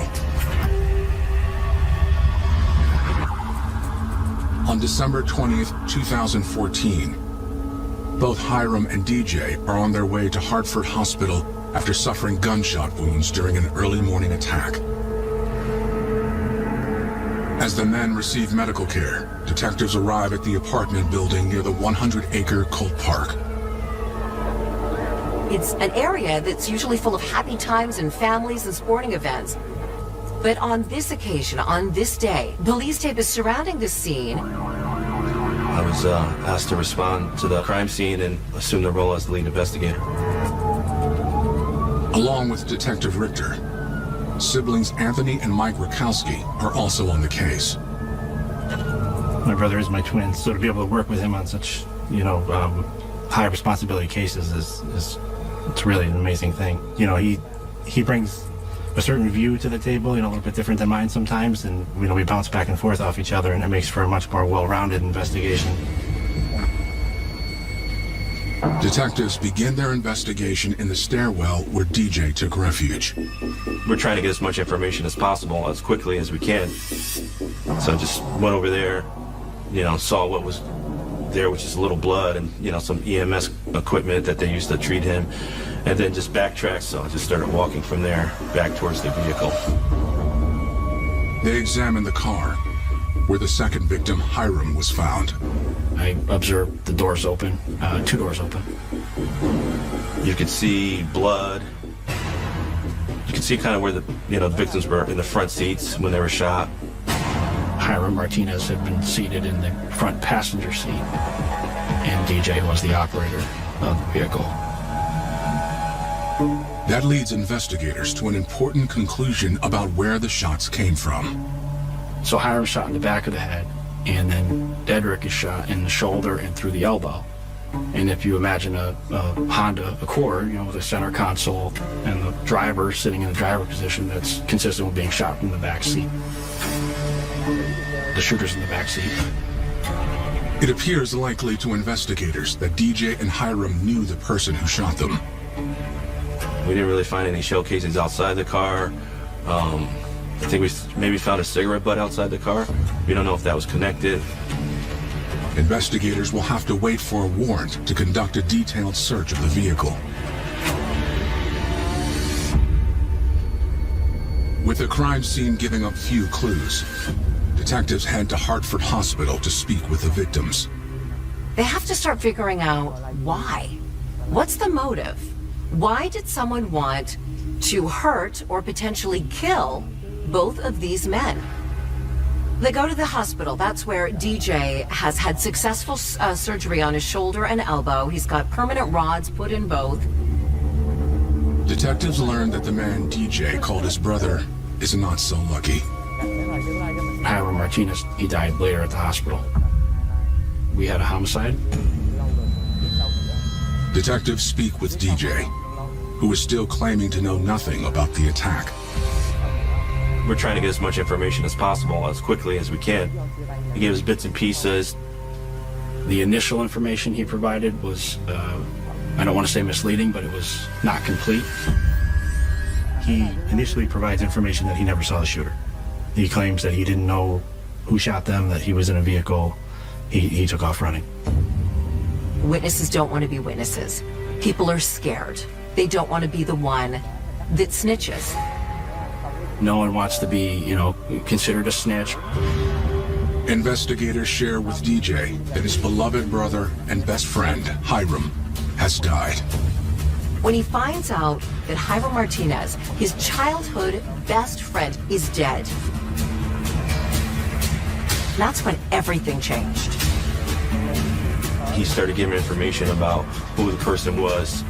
On December 20th, 2014, both Hiram and DJ are on their way to Hartford Hospital after suffering gunshot wounds during an early morning attack. As the men receive medical care, detectives arrive at the apartment building near the 100-acre Colt Park. It's an area that's usually full of happy times and families and sporting events. But on this occasion, on this day, police tape is surrounding this scene. I was asked to respond to the crime scene and assume the role as the lead investigator. Along with Detective Richter, siblings Anthony and Mike Rakowski are also on the case. My brother is my twin, so to be able to work with him on such, high responsibility cases is it's really an amazing thing. He brings a certain view to the table, a little bit different than mine sometimes, and we bounce back and forth off each other, and it makes for a much more well-rounded investigation. Detectives begin their investigation in the stairwell where DJ took refuge. We're trying to get as much information as possible as quickly as we can. So I just went over there, saw what was there, which is a little blood and, some EMS equipment that they used to treat him, and then just backtracked. So I just started walking from there back towards the vehicle. They examined the car, where the second victim, Hiram, was found. I observed the doors open, 2 doors open. You could see blood. You could see kind of where the victims were in the front seats when they were shot. Hiram Martinez had been seated in the front passenger seat, and DJ was the operator of the vehicle. That leads investigators to an important conclusion about where the shots came from. So Hiram shot in the back of the head, and then Dedrick is shot in the shoulder and through the elbow. And if you imagine a Honda Accord, with a center console and the driver sitting in the driver position, that's consistent with being shot from the back seat. The shooter's in the back seat. It appears likely to investigators that DJ and Hiram knew the person who shot them. We didn't really find any shell casings outside the car. I think we maybe found a cigarette butt outside the car. We don't know if that was connected. Investigators will have to wait for a warrant to conduct a detailed search of the vehicle. With the crime scene giving up few clues, detectives head to Hartford Hospital to speak with the victims. They have to start figuring out why. What's the motive? Why did someone want to hurt or potentially kill both of these men? They go to the hospital. That's where DJ has had successful surgery on his shoulder and elbow. He's got permanent rods put in both. Detectives learn that the man DJ called his brother is not so lucky. Hiram Martinez, he died later at the hospital. We had a homicide. Detectives speak with DJ, who is still claiming to know nothing about the attack. We're trying to get as much information as possible as quickly as we can. He gave us bits and pieces. The initial information he provided was, I don't want to say misleading, but it was not complete. He initially provides information that he never saw the shooter. He claims that he didn't know who shot them, that he was in a vehicle. He took off running. Witnesses don't want to be witnesses. People are scared. They don't want to be the one that snitches. No one wants to be, considered a snitch. Investigators share with DJ that his beloved brother and best friend, Hiram, has died. when he finds out that Hiram Martinez, his childhood best friend, is dead. That's when everything changed. He started giving information about who the person was.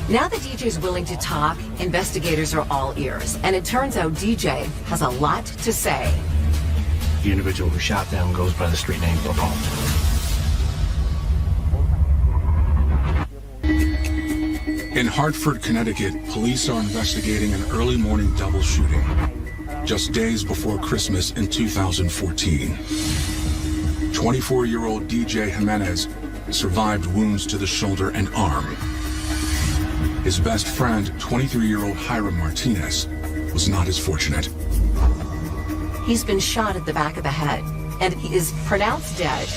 Now that DJ's willing to talk, investigators are all ears. And it turns out DJ has a lot to say. The individual who shot them goes by the street name Capone. In Hartford, Connecticut, police are investigating an early morning double shooting just days before Christmas in 2014. 24-year-old DJ Jimenez survived wounds to the shoulder and arm. His best friend, 23-year-old Hiram Martinez, was not as fortunate. He's been shot at the back of the head, and he is pronounced dead.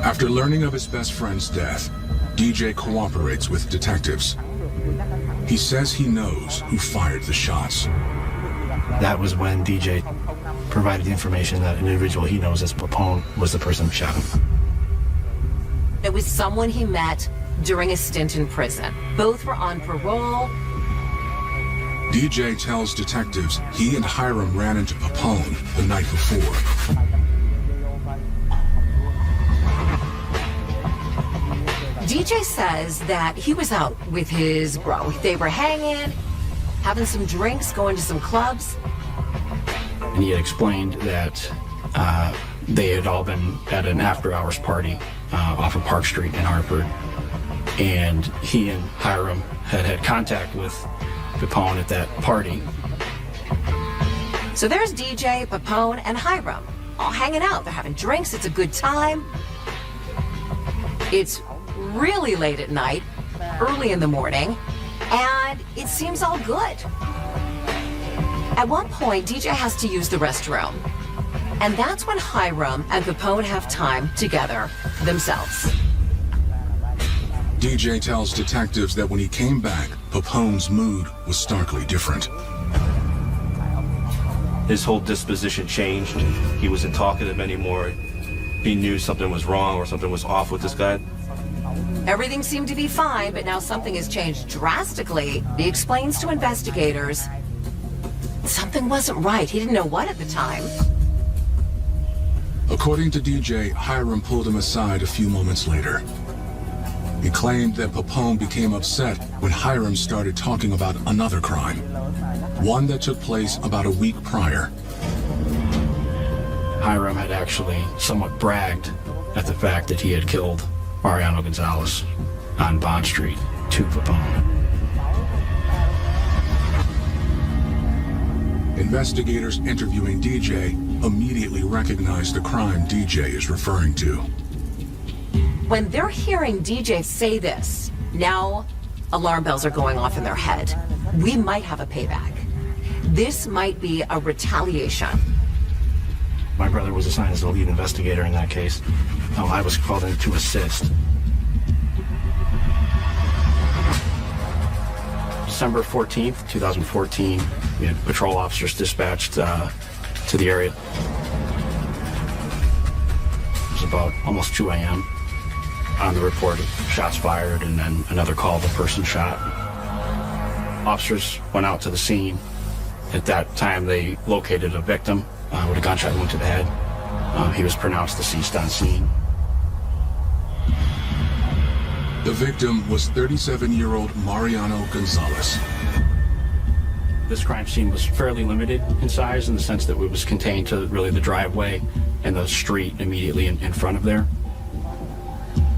After learning of his best friend's death, DJ cooperates with detectives. He says he knows who fired the shots. That was when DJ provided the information that an individual he knows as Capone was the person who shot him. It was someone he met during a stint in prison. Both were on parole. DJ tells detectives he and Hiram ran into Capone the night before. DJ says that he was out with his bro. They were hanging, having some drinks, going to some clubs. And he had explained that they had all been at an after-hours party off of Park Street in Hartford. And he and Hiram had had contact with Capone at that party. So there's DJ, Capone, and Hiram all hanging out. They're having drinks. It's a good time. It's really late at night, early in the morning, and it seems all good. At one point, DJ has to use the restroom, and that's when Hiram and Capone have time together themselves. DJ tells detectives that when he came back, Capone's mood was starkly different. His whole disposition changed. He wasn't talkative anymore. He knew something was wrong or something was off with this guy. Everything seemed to be fine, but now something has changed drastically. He explains to investigators something wasn't right. He didn't know what at the time. According to DJ, Hiram pulled him aside a few moments later. He claimed that Capone became upset when Hiram started talking about another crime, one that took place about a week prior. Hiram had actually somewhat bragged at the fact that he had killed Mariano Gonzalez on Bond Street to Capone. Investigators interviewing DJ immediately recognized the crime DJ is referring to. When they're hearing DJ say this, now alarm bells are going off in their head. We might have a payback. This might be a retaliation. My brother was assigned as the lead investigator in that case. I was called in to assist. December 14th, 2014, we had patrol officers dispatched to the area. It was about almost 2 a.m. on the report of shots fired and then another call of a person shot. Officers went out to the scene. At that time, they located a victim with a gunshot wound to the head. He was pronounced deceased on scene. The victim was 37-year-old Mariano Gonzalez. This crime scene was fairly limited in size in the sense that it was contained to really the driveway and the street immediately in front of there.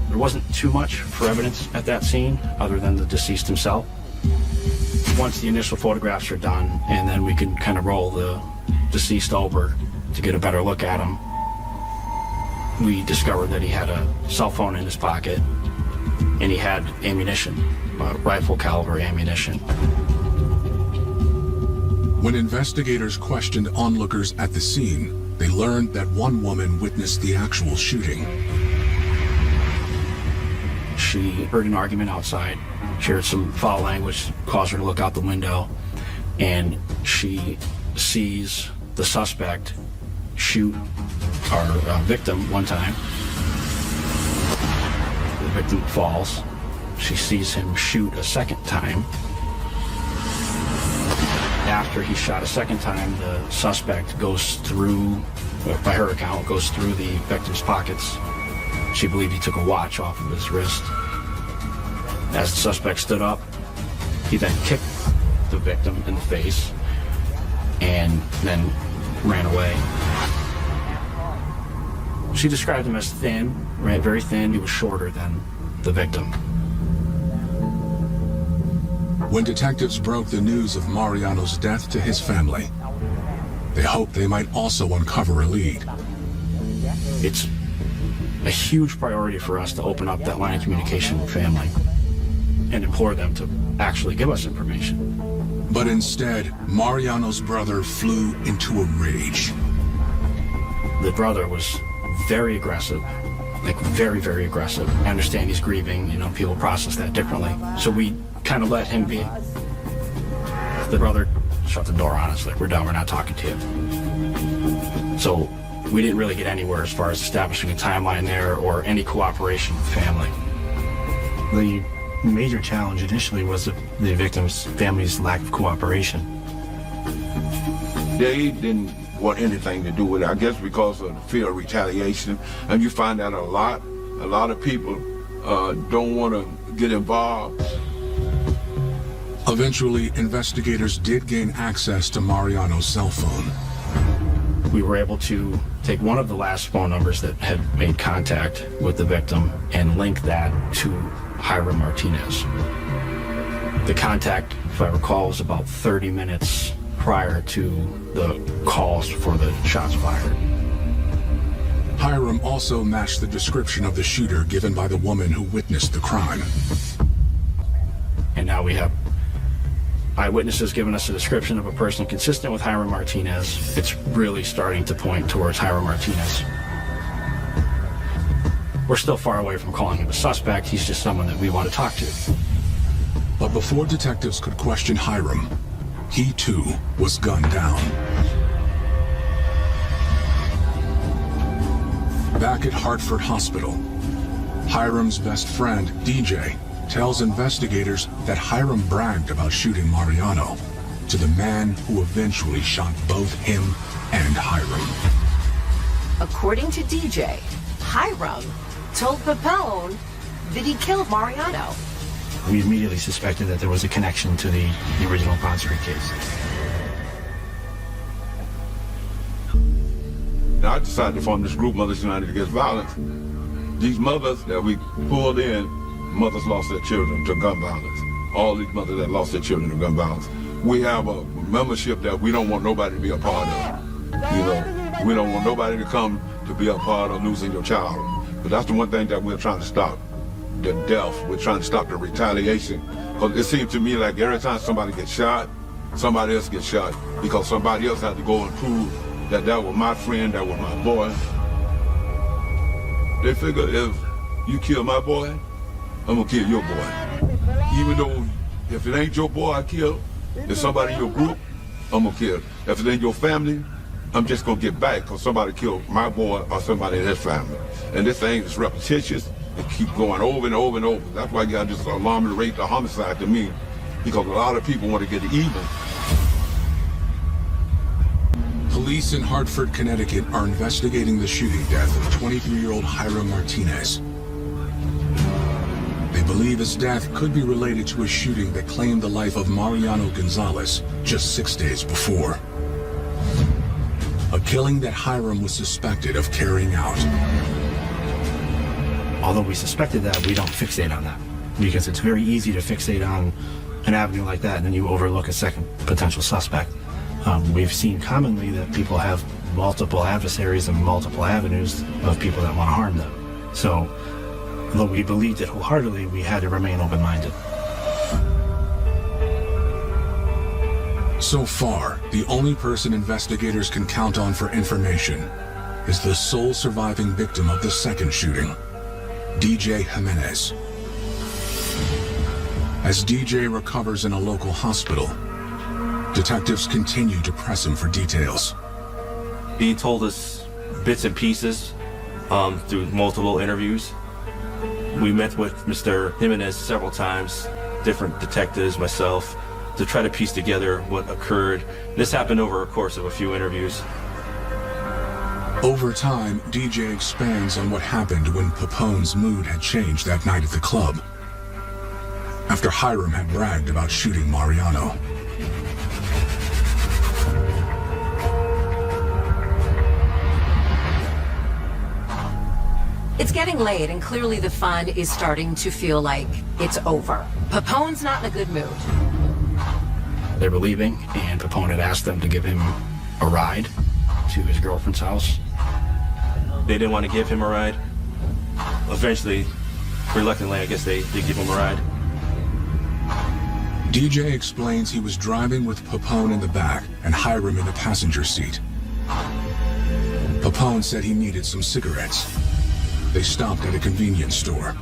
There wasn't too much for evidence at that scene other than the deceased himself. Once the initial photographs are done and then we can kind of roll the deceased over to get a better look at him, we discovered that he had a cell phone in his pocket and he had ammunition, rifle caliber ammunition. When investigators questioned onlookers at the scene, they learned that one woman witnessed the actual shooting. She heard an argument outside. She heard some foul language, caused her to look out the window, and she sees the suspect shoot our victim one time. The victim falls. She sees him shoot a second time. After he shot a second time, the suspect goes through, by her account, goes through the victim's pockets. She believed he took a watch off of his wrist. As the suspect stood up, he then kicked the victim in the face and then ran away. She described him as thin, right? Very thin. He was shorter than the victim. When detectives broke the news of Mariano's death to his family, they hoped they might also uncover a lead. It's a huge priority for us to open up that line of communication with family and implore them to actually give us information. But instead, Mariano's brother flew into a rage. The brother was very aggressive, like very, very aggressive. I understand he's grieving, people process that differently. So we kind of let him be. The brother shut the door on us, like, we're done, we're not talking to you. So we didn't really get anywhere as far as establishing a timeline there or any cooperation with family. The major challenge initially was the victim's family's lack of cooperation. They didn't want anything to do with it, I guess because of the fear of retaliation. And you find that a lot of people don't want to get involved. Eventually, investigators did gain access to Mariano's cell phone. We were able to take one of the last phone numbers that had made contact with the victim and link that to Hiram Martinez. The contact, if I recall, was about 30 minutes prior to the calls for the shots fired. Hiram also matched the description of the shooter given by the woman who witnessed the crime. And now we have eyewitnesses giving us a description of a person consistent with Hiram Martinez. It's really starting to point towards Hiram Martinez. We're still far away from calling him a suspect. He's just someone that we want to talk to. But before detectives could question Hiram, he too was gunned down. Back at Hartford Hospital, Hiram's best friend, DJ, tells investigators that Hiram bragged about shooting Mariano to the man who eventually shot both him and Hiram. According to DJ, Hiram told Papone that he killed Mariano. We immediately suspected that there was a connection to the original Pond Street case. Now I decided to form this group, Mothers United Against Violence. These mothers that we pulled in, mothers lost their children to gun violence. All these mothers that lost their children to gun violence. We have a membership that we don't want nobody to be a part of. We don't want nobody to come to be a part of losing your child. But that's the one thing that we're trying to stop. The death. We're trying to stop the retaliation. Because it seems to me like every time somebody gets shot, somebody else gets shot. Because somebody else had to go and prove that that was my friend, that was my boy. They figure if you kill my boy, I'm gonna kill your boy. Even though if it ain't your boy I kill, if somebody in your group, I'm gonna kill. If it ain't your family, I'm just gonna get back because somebody killed my boy or somebody in his family. And this thing is repetitious. It keeps going over and over and over. That's why you got this alarming rate of homicide to me, because a lot of people want to get even. Police in Hartford, Connecticut are investigating the shooting death of 23-year-old Hiram Martinez. They believe his death could be related to a shooting that claimed the life of Mariano Gonzalez just 6 days before. A killing that Hiram was suspected of carrying out. Although we suspected that, we don't fixate on that because it's very easy to fixate on an avenue like that and then you overlook a second potential suspect. We've seen commonly that people have multiple adversaries and multiple avenues of people that want to harm them. So, although we believed it wholeheartedly, we had to remain open-minded. So far, the only person investigators can count on for information is the sole surviving victim of the second shooting, DJ Jimenez. As DJ recovers in a local hospital, detectives continue to press him for details. He told us bits and pieces through multiple interviews. We met with Mr. Jimenez several times, different detectives, myself, to try to piece together what occurred. This happened over a course of a few interviews. Over time, DJ expands on what happened when Papone's mood had changed that night at the club, after Hiram had bragged about shooting Mariano. It's getting late, and clearly the fun is starting to feel like it's over. Papone's not in a good mood. They were leaving, and Papone had asked them to give him a ride to his girlfriend's house. They didn't want to give him a ride. Eventually, reluctantly, I guess they did give him a ride. DJ explains he was driving with Papone in the back and Hiram in the passenger seat. Papone said he needed some cigarettes. They stopped at a convenience store.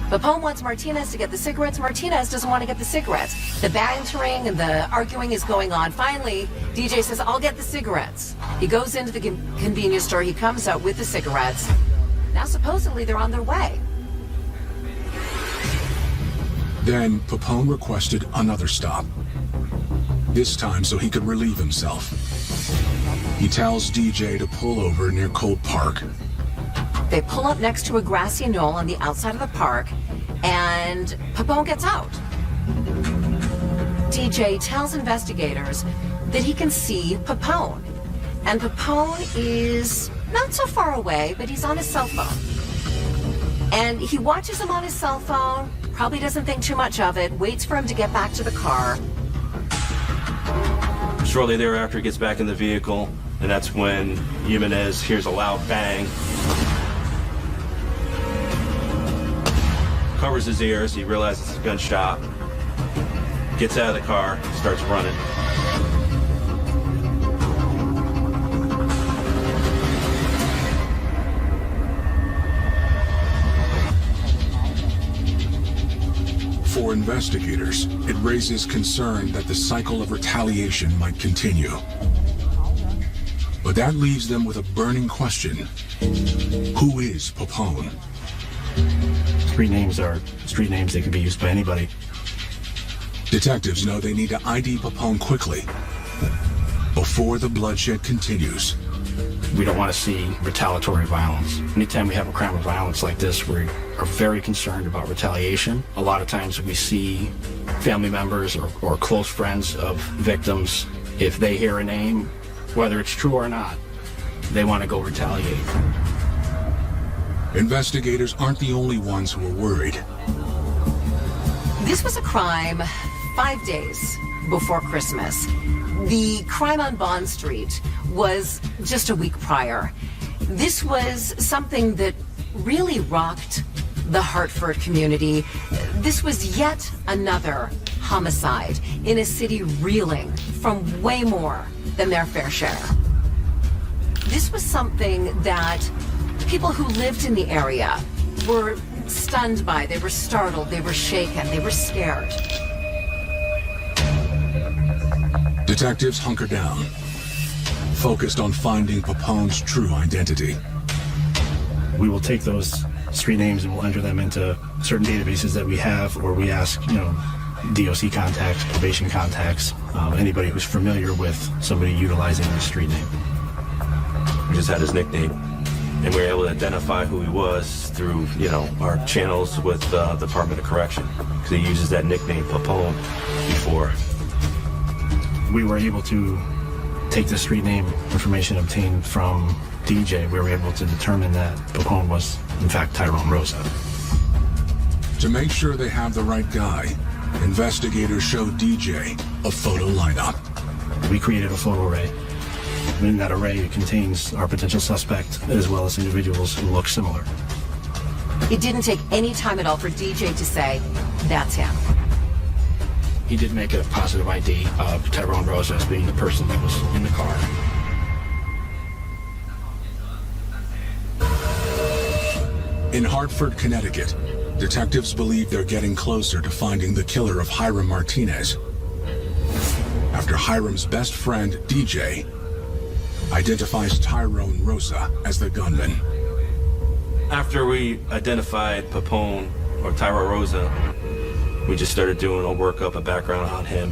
Papone wants Martinez to get the cigarettes. Martinez doesn't want to get the cigarettes. The bantering and the arguing is going on. Finally, DJ says, I'll get the cigarettes. He goes into the convenience store. He comes out with the cigarettes. Now, supposedly, they're on their way. Then Papone requested another stop, this time so he could relieve himself. He tells DJ to pull over near Colt Park. They pull up next to a grassy knoll on the outside of the park, and Papone gets out. DJ tells investigators that he can see Papone, and Papone is not so far away, but he's on his cell phone. And he watches him on his cell phone, probably doesn't think too much of it, waits for him to get back to the car. Shortly thereafter, he gets back in the vehicle, and that's when Jimenez hears a loud bang. Covers his ears, he realizes it's a gunshot, gets out of the car, starts running. For investigators, it raises concern that the cycle of retaliation might continue. But that leaves them with a burning question. Who is Papone? Street names are street names. They can be used by anybody. Detectives know they need to ID Papone quickly before the bloodshed continues. We don't want to see retaliatory violence. Anytime we have a crime of violence like this, we are very concerned about retaliation. A lot of times we see family members or close friends of victims, if they hear a name, whether it's true or not, they want to go retaliate. Investigators aren't the only ones who are worried. This was a crime 5 days before Christmas. The crime on Bond Street was just a week prior. This was something that really rocked the Hartford community. This was yet another homicide in a city reeling from way more than their fair share. This was something that people who lived in the area were stunned by. They were startled, they were shaken, they were scared. Detectives hunker down, focused on finding Papone's true identity. We will take those street names and we'll enter them into certain databases that we have, or we ask, DOC contacts, probation contacts, anybody who's familiar with somebody utilizing the street name. We just had his nickname, and we were able to identify who he was through, our channels with the Department of Correction, because he uses that nickname Papone before. We were able to take the street name information obtained from DJ. We were able to determine that Papone was, in fact, Tyrone Rosa. To make sure they have the right guy, investigators show DJ a photo lineup. We created a photo array. In that array, it contains our potential suspect as well as individuals who look similar. It didn't take any time at all for DJ to say, that's him. He did make a positive ID of Tyrone Rosa as being the person that was in the car. In Hartford, Connecticut, detectives believe they're getting closer to finding the killer of Hiram Martinez, after Hiram's best friend, DJ, identifies Tyrone Rosa as the gunman. After we identified Papone, or Tyra Rosa, we just started doing a workup, a background on him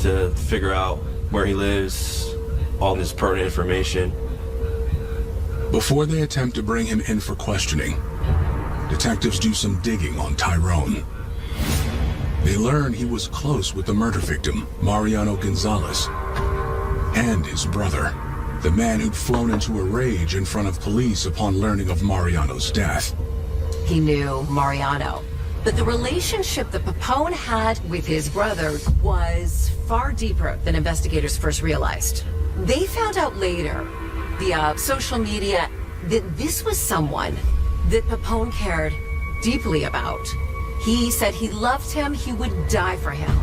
to figure out where he lives, all this pertinent information. Before they attempt to bring him in for questioning, detectives do some digging on Tyrone. They learn he was close with the murder victim, Mariano Gonzalez, and his brother, the man who'd flown into a rage in front of police upon learning of Mariano's death. He knew Mariano, but the relationship that Papone had with his brother was far deeper than investigators first realized. They found out later, via social media, that this was someone that Papone cared deeply about. He said he loved him, he would die for him.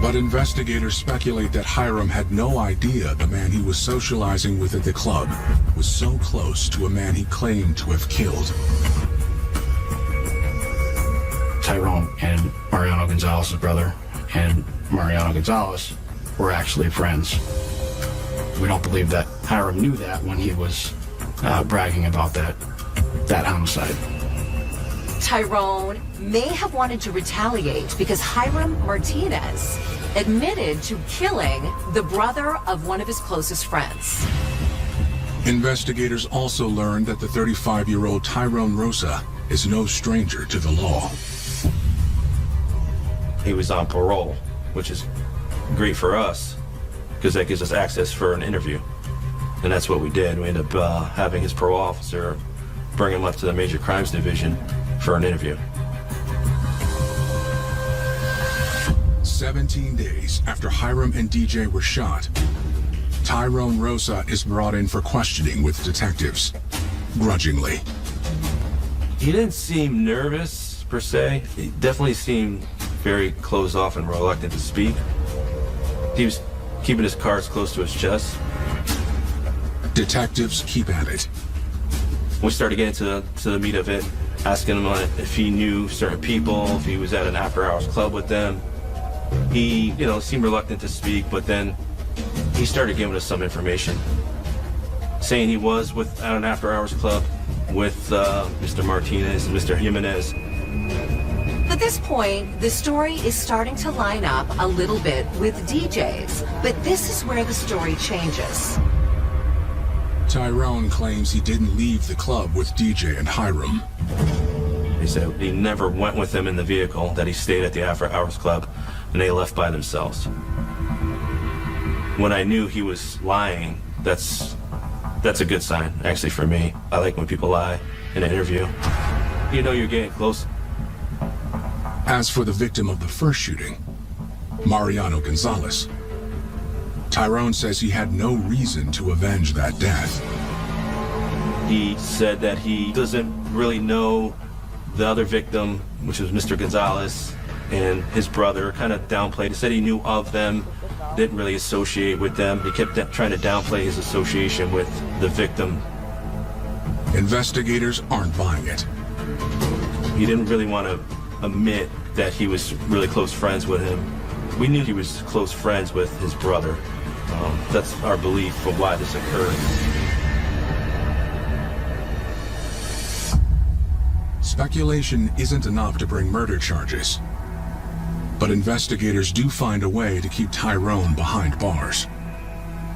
But investigators speculate that Hiram had no idea the man he was socializing with at the club was so close to a man he claimed to have killed. Tyrone and Mariano Gonzalez's brother and Mariano Gonzalez were actually friends. We don't believe that Hiram knew that when he was bragging about that homicide. Tyrone may have wanted to retaliate because Hiram Martinez admitted to killing the brother of one of his closest friends. Investigators also learned that the 35-year-old Tyrone Rosa is no stranger to the law. He was on parole, which is great for us because that gives us access for an interview. And that's what we did. We ended up having his parole officer bring him up to the Major Crimes Division for an interview. 17 days after Hiram and DJ were shot, Tyrone Rosa is brought in for questioning with detectives, grudgingly. He didn't seem nervous, per se. He definitely seemed very closed off and reluctant to speak. He was keeping his cards close to his chest. Detectives keep at it. We started getting to the meat of it, asking him if he knew certain people, if he was at an after-hours club with them. He, seemed reluctant to speak, but then he started giving us some information, saying he was at an after-hours club with Mr. Martinez and Mr. Jimenez. At this point, the story is starting to line up a little bit with DJ's, but this is where the story changes. Tyrone claims he didn't leave the club with DJ and Hiram. He said he never went with them in the vehicle, that he stayed at the After Hours Club, and they left by themselves. When I knew he was lying, that's a good sign, actually, for me. I like when people lie in an interview. You know you're getting close. As for the victim of the first shooting, Mariano Gonzalez, Tyrone says he had no reason to avenge that death. He said that he doesn't really know the other victim, which was Mr. Gonzalez, and his brother, kind of downplayed. He said he knew of them, didn't really associate with them. He kept trying to downplay his association with the victim. Investigators aren't buying it. He didn't really want to admit that he was really close friends with him. We knew he was close friends with his brother. That's our belief for why this occurred. Speculation isn't enough to bring murder charges, but investigators do find a way to keep Tyrone behind bars.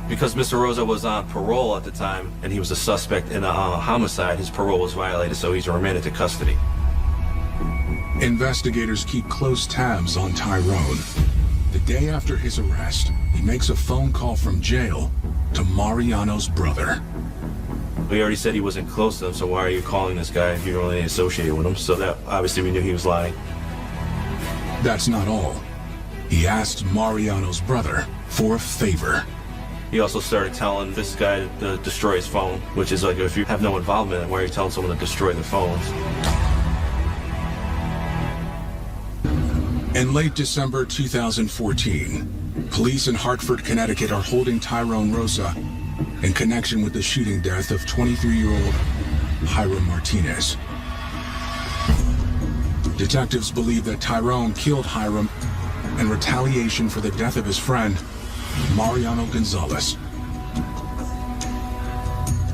Because Mr. Rosa was on parole at the time, and he was a suspect in a homicide, his parole was violated, so he's remanded to custody. Investigators keep close tabs on Tyrone. The day after his arrest, he makes a phone call from jail to Mariano's brother. We already said he wasn't close to them, so why are you calling this guy if you're only associated with him? So that obviously we knew he was lying. That's not all. He asked Mariano's brother for a favor. He also started telling this guy to destroy his phone, which is like, if you have no involvement, why are you telling someone to destroy their phones? In late December 2014, police in Hartford, Connecticut are holding Tyrone Rosa in connection with the shooting death of 23-year-old Hiram Martinez. Detectives believe that Tyrone killed Hiram in retaliation for the death of his friend, Mariano Gonzalez.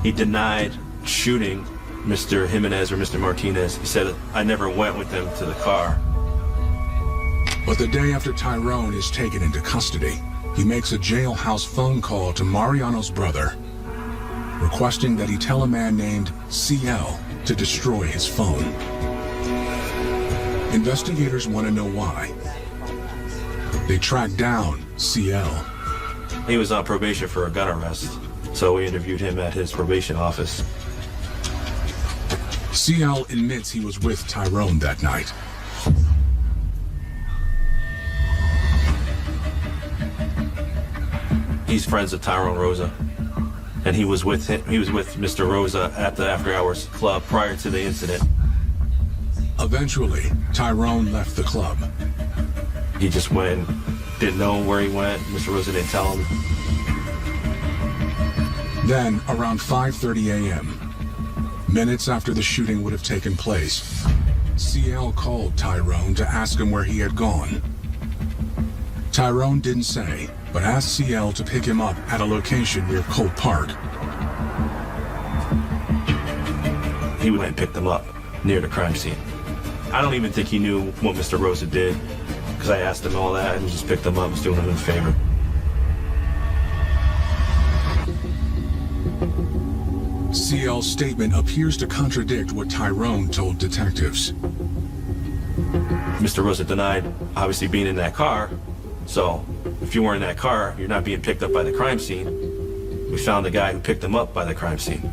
He denied shooting Mr. Jimenez or Mr. Martinez. He said, I never went with them to the car. But the day after Tyrone is taken into custody, he makes a jailhouse phone call to Mariano's brother, requesting that he tell a man named CL to destroy his phone. Investigators want to know why. They track down CL. He was on probation for a gun arrest, so we interviewed him at his probation office. CL admits he was with Tyrone that night. He's friends with Tyrone Rosa, and he was with Mr. Rosa at the After Hours Club prior to the incident. Eventually, Tyrone left the club. He just went, didn't know where he went. Mr. Rosa didn't tell him. Then, around 5:30 a.m., minutes after the shooting would have taken place, CL called Tyrone to ask him where he had gone. Tyrone didn't say, but asked CL to pick him up at a location near Colt Park. He went and picked him up near the crime scene. I don't even think he knew what Mr. Rosa did, because I asked him all that and he just picked him up, was doing him a favor. CL's statement appears to contradict what Tyrone told detectives. Mr. Rosa denied, obviously, being in that car. So, if you weren't in that car, you're not being picked up by the crime scene. We found the guy who picked him up by the crime scene.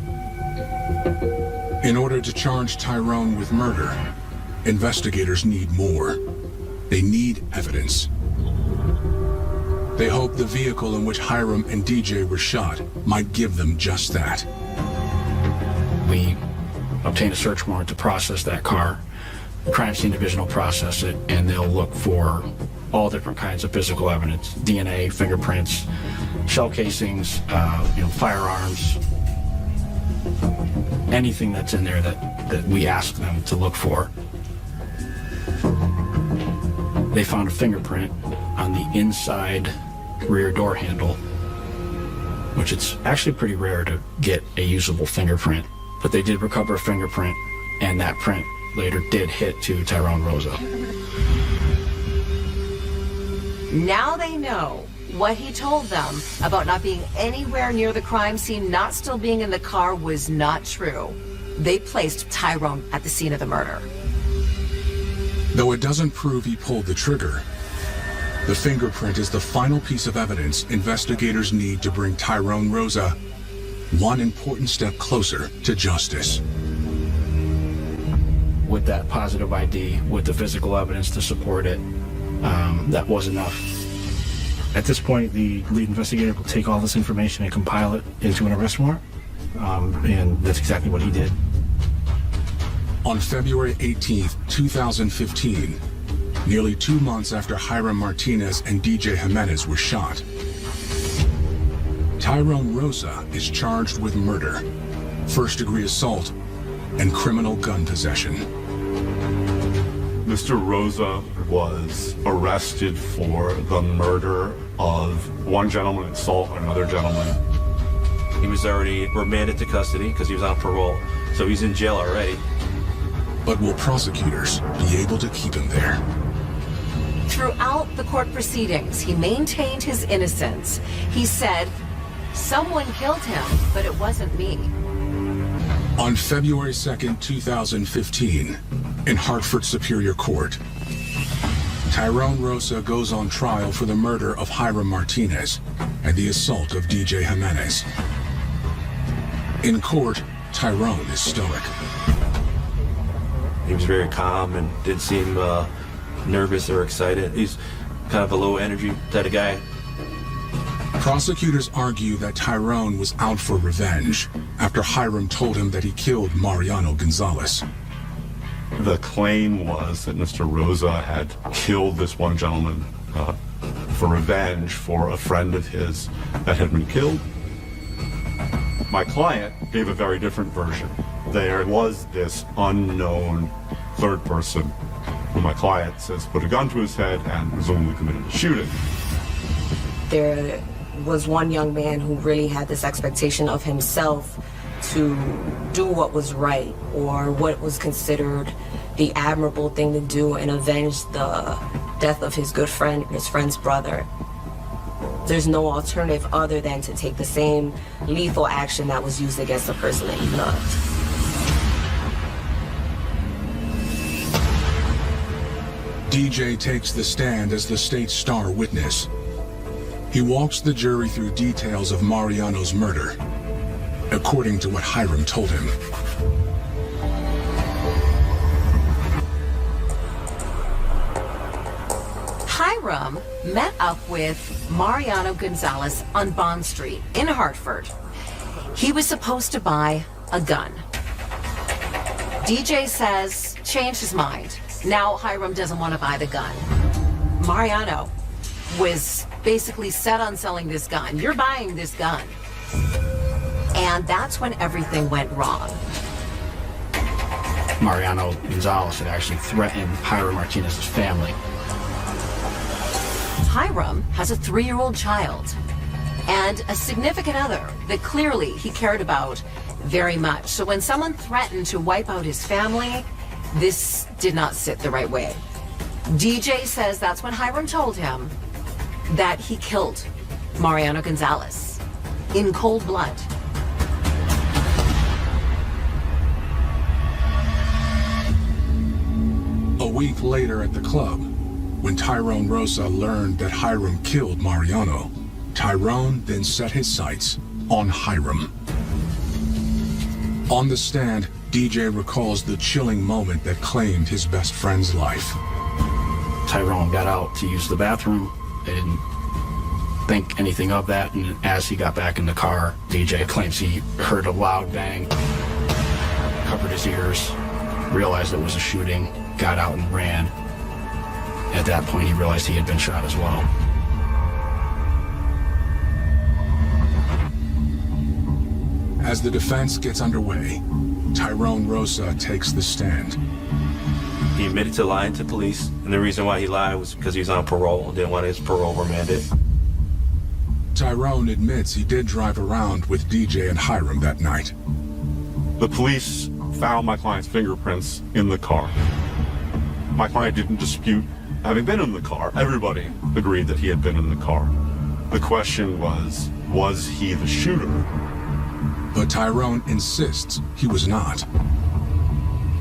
In order to charge Tyrone with murder, investigators need more. They need evidence. They hope the vehicle in which Hiram and DJ were shot might give them just that. We obtain a search warrant to process that car. The crime scene division will process it, and they'll look for all different kinds of physical evidence: DNA, fingerprints, shell casings, firearms, anything that's in there that we ask them to look for. They found a fingerprint on the inside rear door handle, which it's actually pretty rare to get a usable fingerprint, but they did recover a fingerprint, and that print later did hit to Tyrone Rosa. Now they know what he told them about not being anywhere near the crime scene, not still being in the car, was not true. They placed Tyrone at the scene of the murder. Though it doesn't prove he pulled the trigger, the fingerprint is the final piece of evidence investigators need to bring Tyrone Rosa one important step closer to justice. With that positive ID, with the physical evidence to support it, that was enough. At this point, the lead investigator will take all this information and compile it into an arrest warrant, and that's exactly what he did. On February 18th, 2015, nearly 2 months after Hiram Martinez and DJ Jimenez were shot, Tyrone Rosa is charged with murder, first-degree assault, and criminal gun possession. Mr. Rosa was arrested for the murder of one gentleman, assault another gentleman. He was already remanded to custody because he was on parole, so he's in jail already. But will prosecutors be able to keep him there? Throughout the court proceedings, he maintained his innocence. He said, "Someone killed him, but it wasn't me." On February 2nd, 2015, in Hartford Superior Court, Tyrone Rosa goes on trial for the murder of Hiram Martinez and the assault of DJ Jimenez. In court, Tyrone is stoic. He was very calm and didn't seem nervous or excited. He's kind of a low energy type of guy. Prosecutors argue that Tyrone was out for revenge after Hiram told him that he killed Mariano Gonzalez. The claim was that Mr. Rosa had killed this one gentleman for revenge for a friend of his that had been killed. My client gave a very different version. There was this unknown third person who my client says put a gun to his head and presumably committed the shooting. There was one young man who really had this expectation of himself to do what was right or what was considered the admirable thing to do and avenge the death of his good friend, his friend's brother. There's no alternative other than to take the same lethal action that was used against the person that he loved. DJ takes the stand as the state's star witness. He walks the jury through details of Mariano's murder, according to what Hiram told him. Hiram met up with Mariano Gonzalez on Bond Street in Hartford. He was supposed to buy a gun. DJ says changed his mind. Now Hiram doesn't want to buy the gun. Mariano was basically set on selling this gun. You're buying this gun. And that's when everything went wrong. Mariano Gonzalez had actually threatened Hiram Martinez's family. Hiram has a 3-year-old child and a significant other that clearly he cared about very much. So when someone threatened to wipe out his family, this did not sit the right way. DJ says that's when Hiram told him that he killed Mariano Gonzalez in cold blood. A week later at the club, when Tyrone Rosa learned that Hiram killed Mariano, Tyrone then set his sights on Hiram. On the stand, DJ recalls the chilling moment that claimed his best friend's life. Tyrone got out to use the bathroom. They didn't think anything of that, and as he got back in the car, DJ claims he heard a loud bang, covered his ears, realized it was a shooting, got out and ran. At that point, he realized he had been shot as well. As the defense gets underway, Tyrone Rosa takes the stand. He admitted to lying to police, and the reason why he lied was because he was on parole and didn't want his parole remanded. Tyrone admits he did drive around with DJ and Hiram that night. The police found my client's fingerprints in the car. My client didn't dispute having been in the car. Everybody agreed that he had been in the car. The question was he the shooter? But Tyrone insists he was not.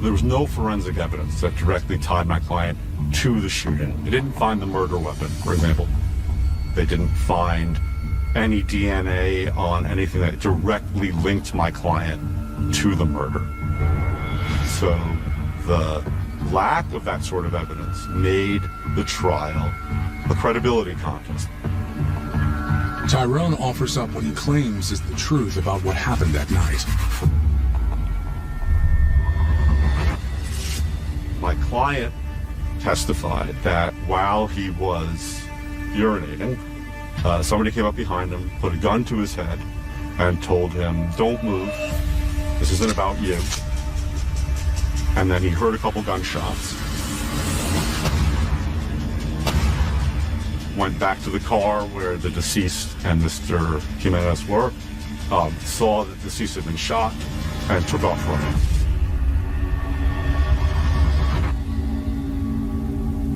There was no forensic evidence that directly tied my client to the shooting. They didn't find the murder weapon, for example. They didn't find any DNA on anything that directly linked my client to the murder. So the lack of that sort of evidence made the trial a credibility contest. Tyrone offers up what he claims is the truth about what happened that night. My client testified that while he was urinating, somebody came up behind him, put a gun to his head, and told him, "Don't move. This isn't about you." And then he heard a couple gunshots. Went back to the car where the deceased and Mr. Jimenez were, saw that the deceased had been shot, and took off running.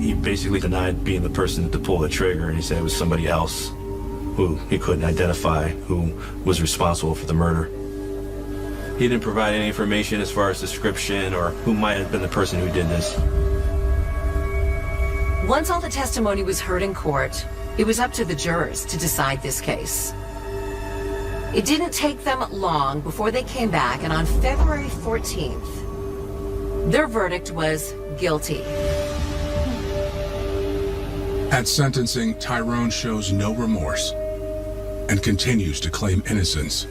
He basically denied being the person to pull the trigger, and he said it was somebody else who he couldn't identify who was responsible for the murder. He didn't provide any information as far as description or who might have been the person who did this. Once all the testimony was heard in court, it was up to the jurors to decide this case. It didn't take them long before they came back, and on February 14th, their verdict was guilty. At sentencing, Tyrone shows no remorse and continues to claim innocence.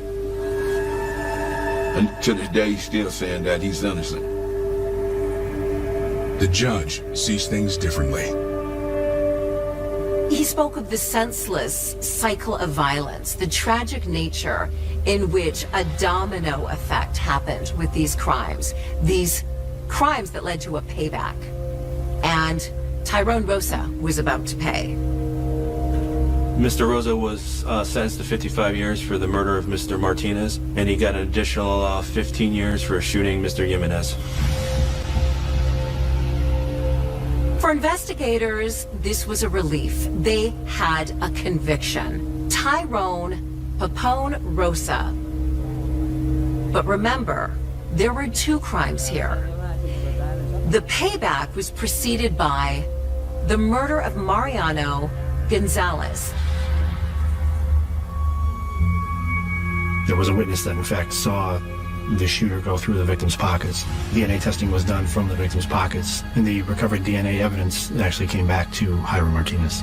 And to this day, he's still saying that he's innocent. The judge sees things differently. He spoke of the senseless cycle of violence, the tragic nature in which a domino effect happened with these crimes that led to a payback. And Tyrone Rosa was about to pay. Mr. Rosa was sentenced to 55 years for the murder of Mr. Martinez, and he got an additional 15 years for shooting Mr. Jimenez. For investigators, this was a relief. They had a conviction. Tyrone Papone Rosa. But remember, there were two crimes here. The payback was preceded by the murder of Mariano Gonzalez. There was a witness that in fact saw the shooter go through the victim's pockets. DNA testing was done from the victim's pockets, and the recovered DNA evidence actually came back to Hiram Martinez.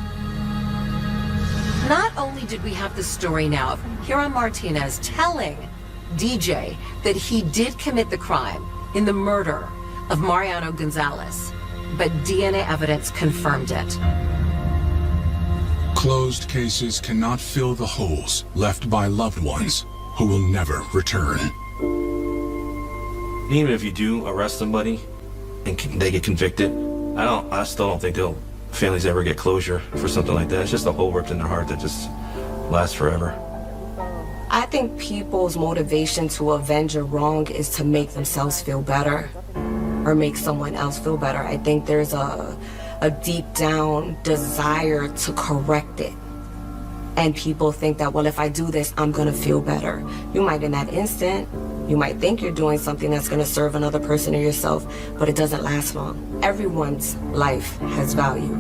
Not only did we have the story now of Hiram Martinez telling DJ that he did commit the crime in the murder of Mariano Gonzalez, but DNA evidence confirmed it. Closed cases cannot fill the holes left by loved ones who will never return. Even if you do arrest somebody and they get convicted, I still don't think families ever get closure for something like that. It's just a hole ripped in their heart that just lasts forever. I think people's motivation to avenge a wrong is to make themselves feel better or make someone else feel better. I think there's a deep down desire to correct it. And people think that, well, if I do this, I'm gonna feel better. You might in that instant, you might think you're doing something that's gonna serve another person or yourself, but it doesn't last long. Everyone's life has value.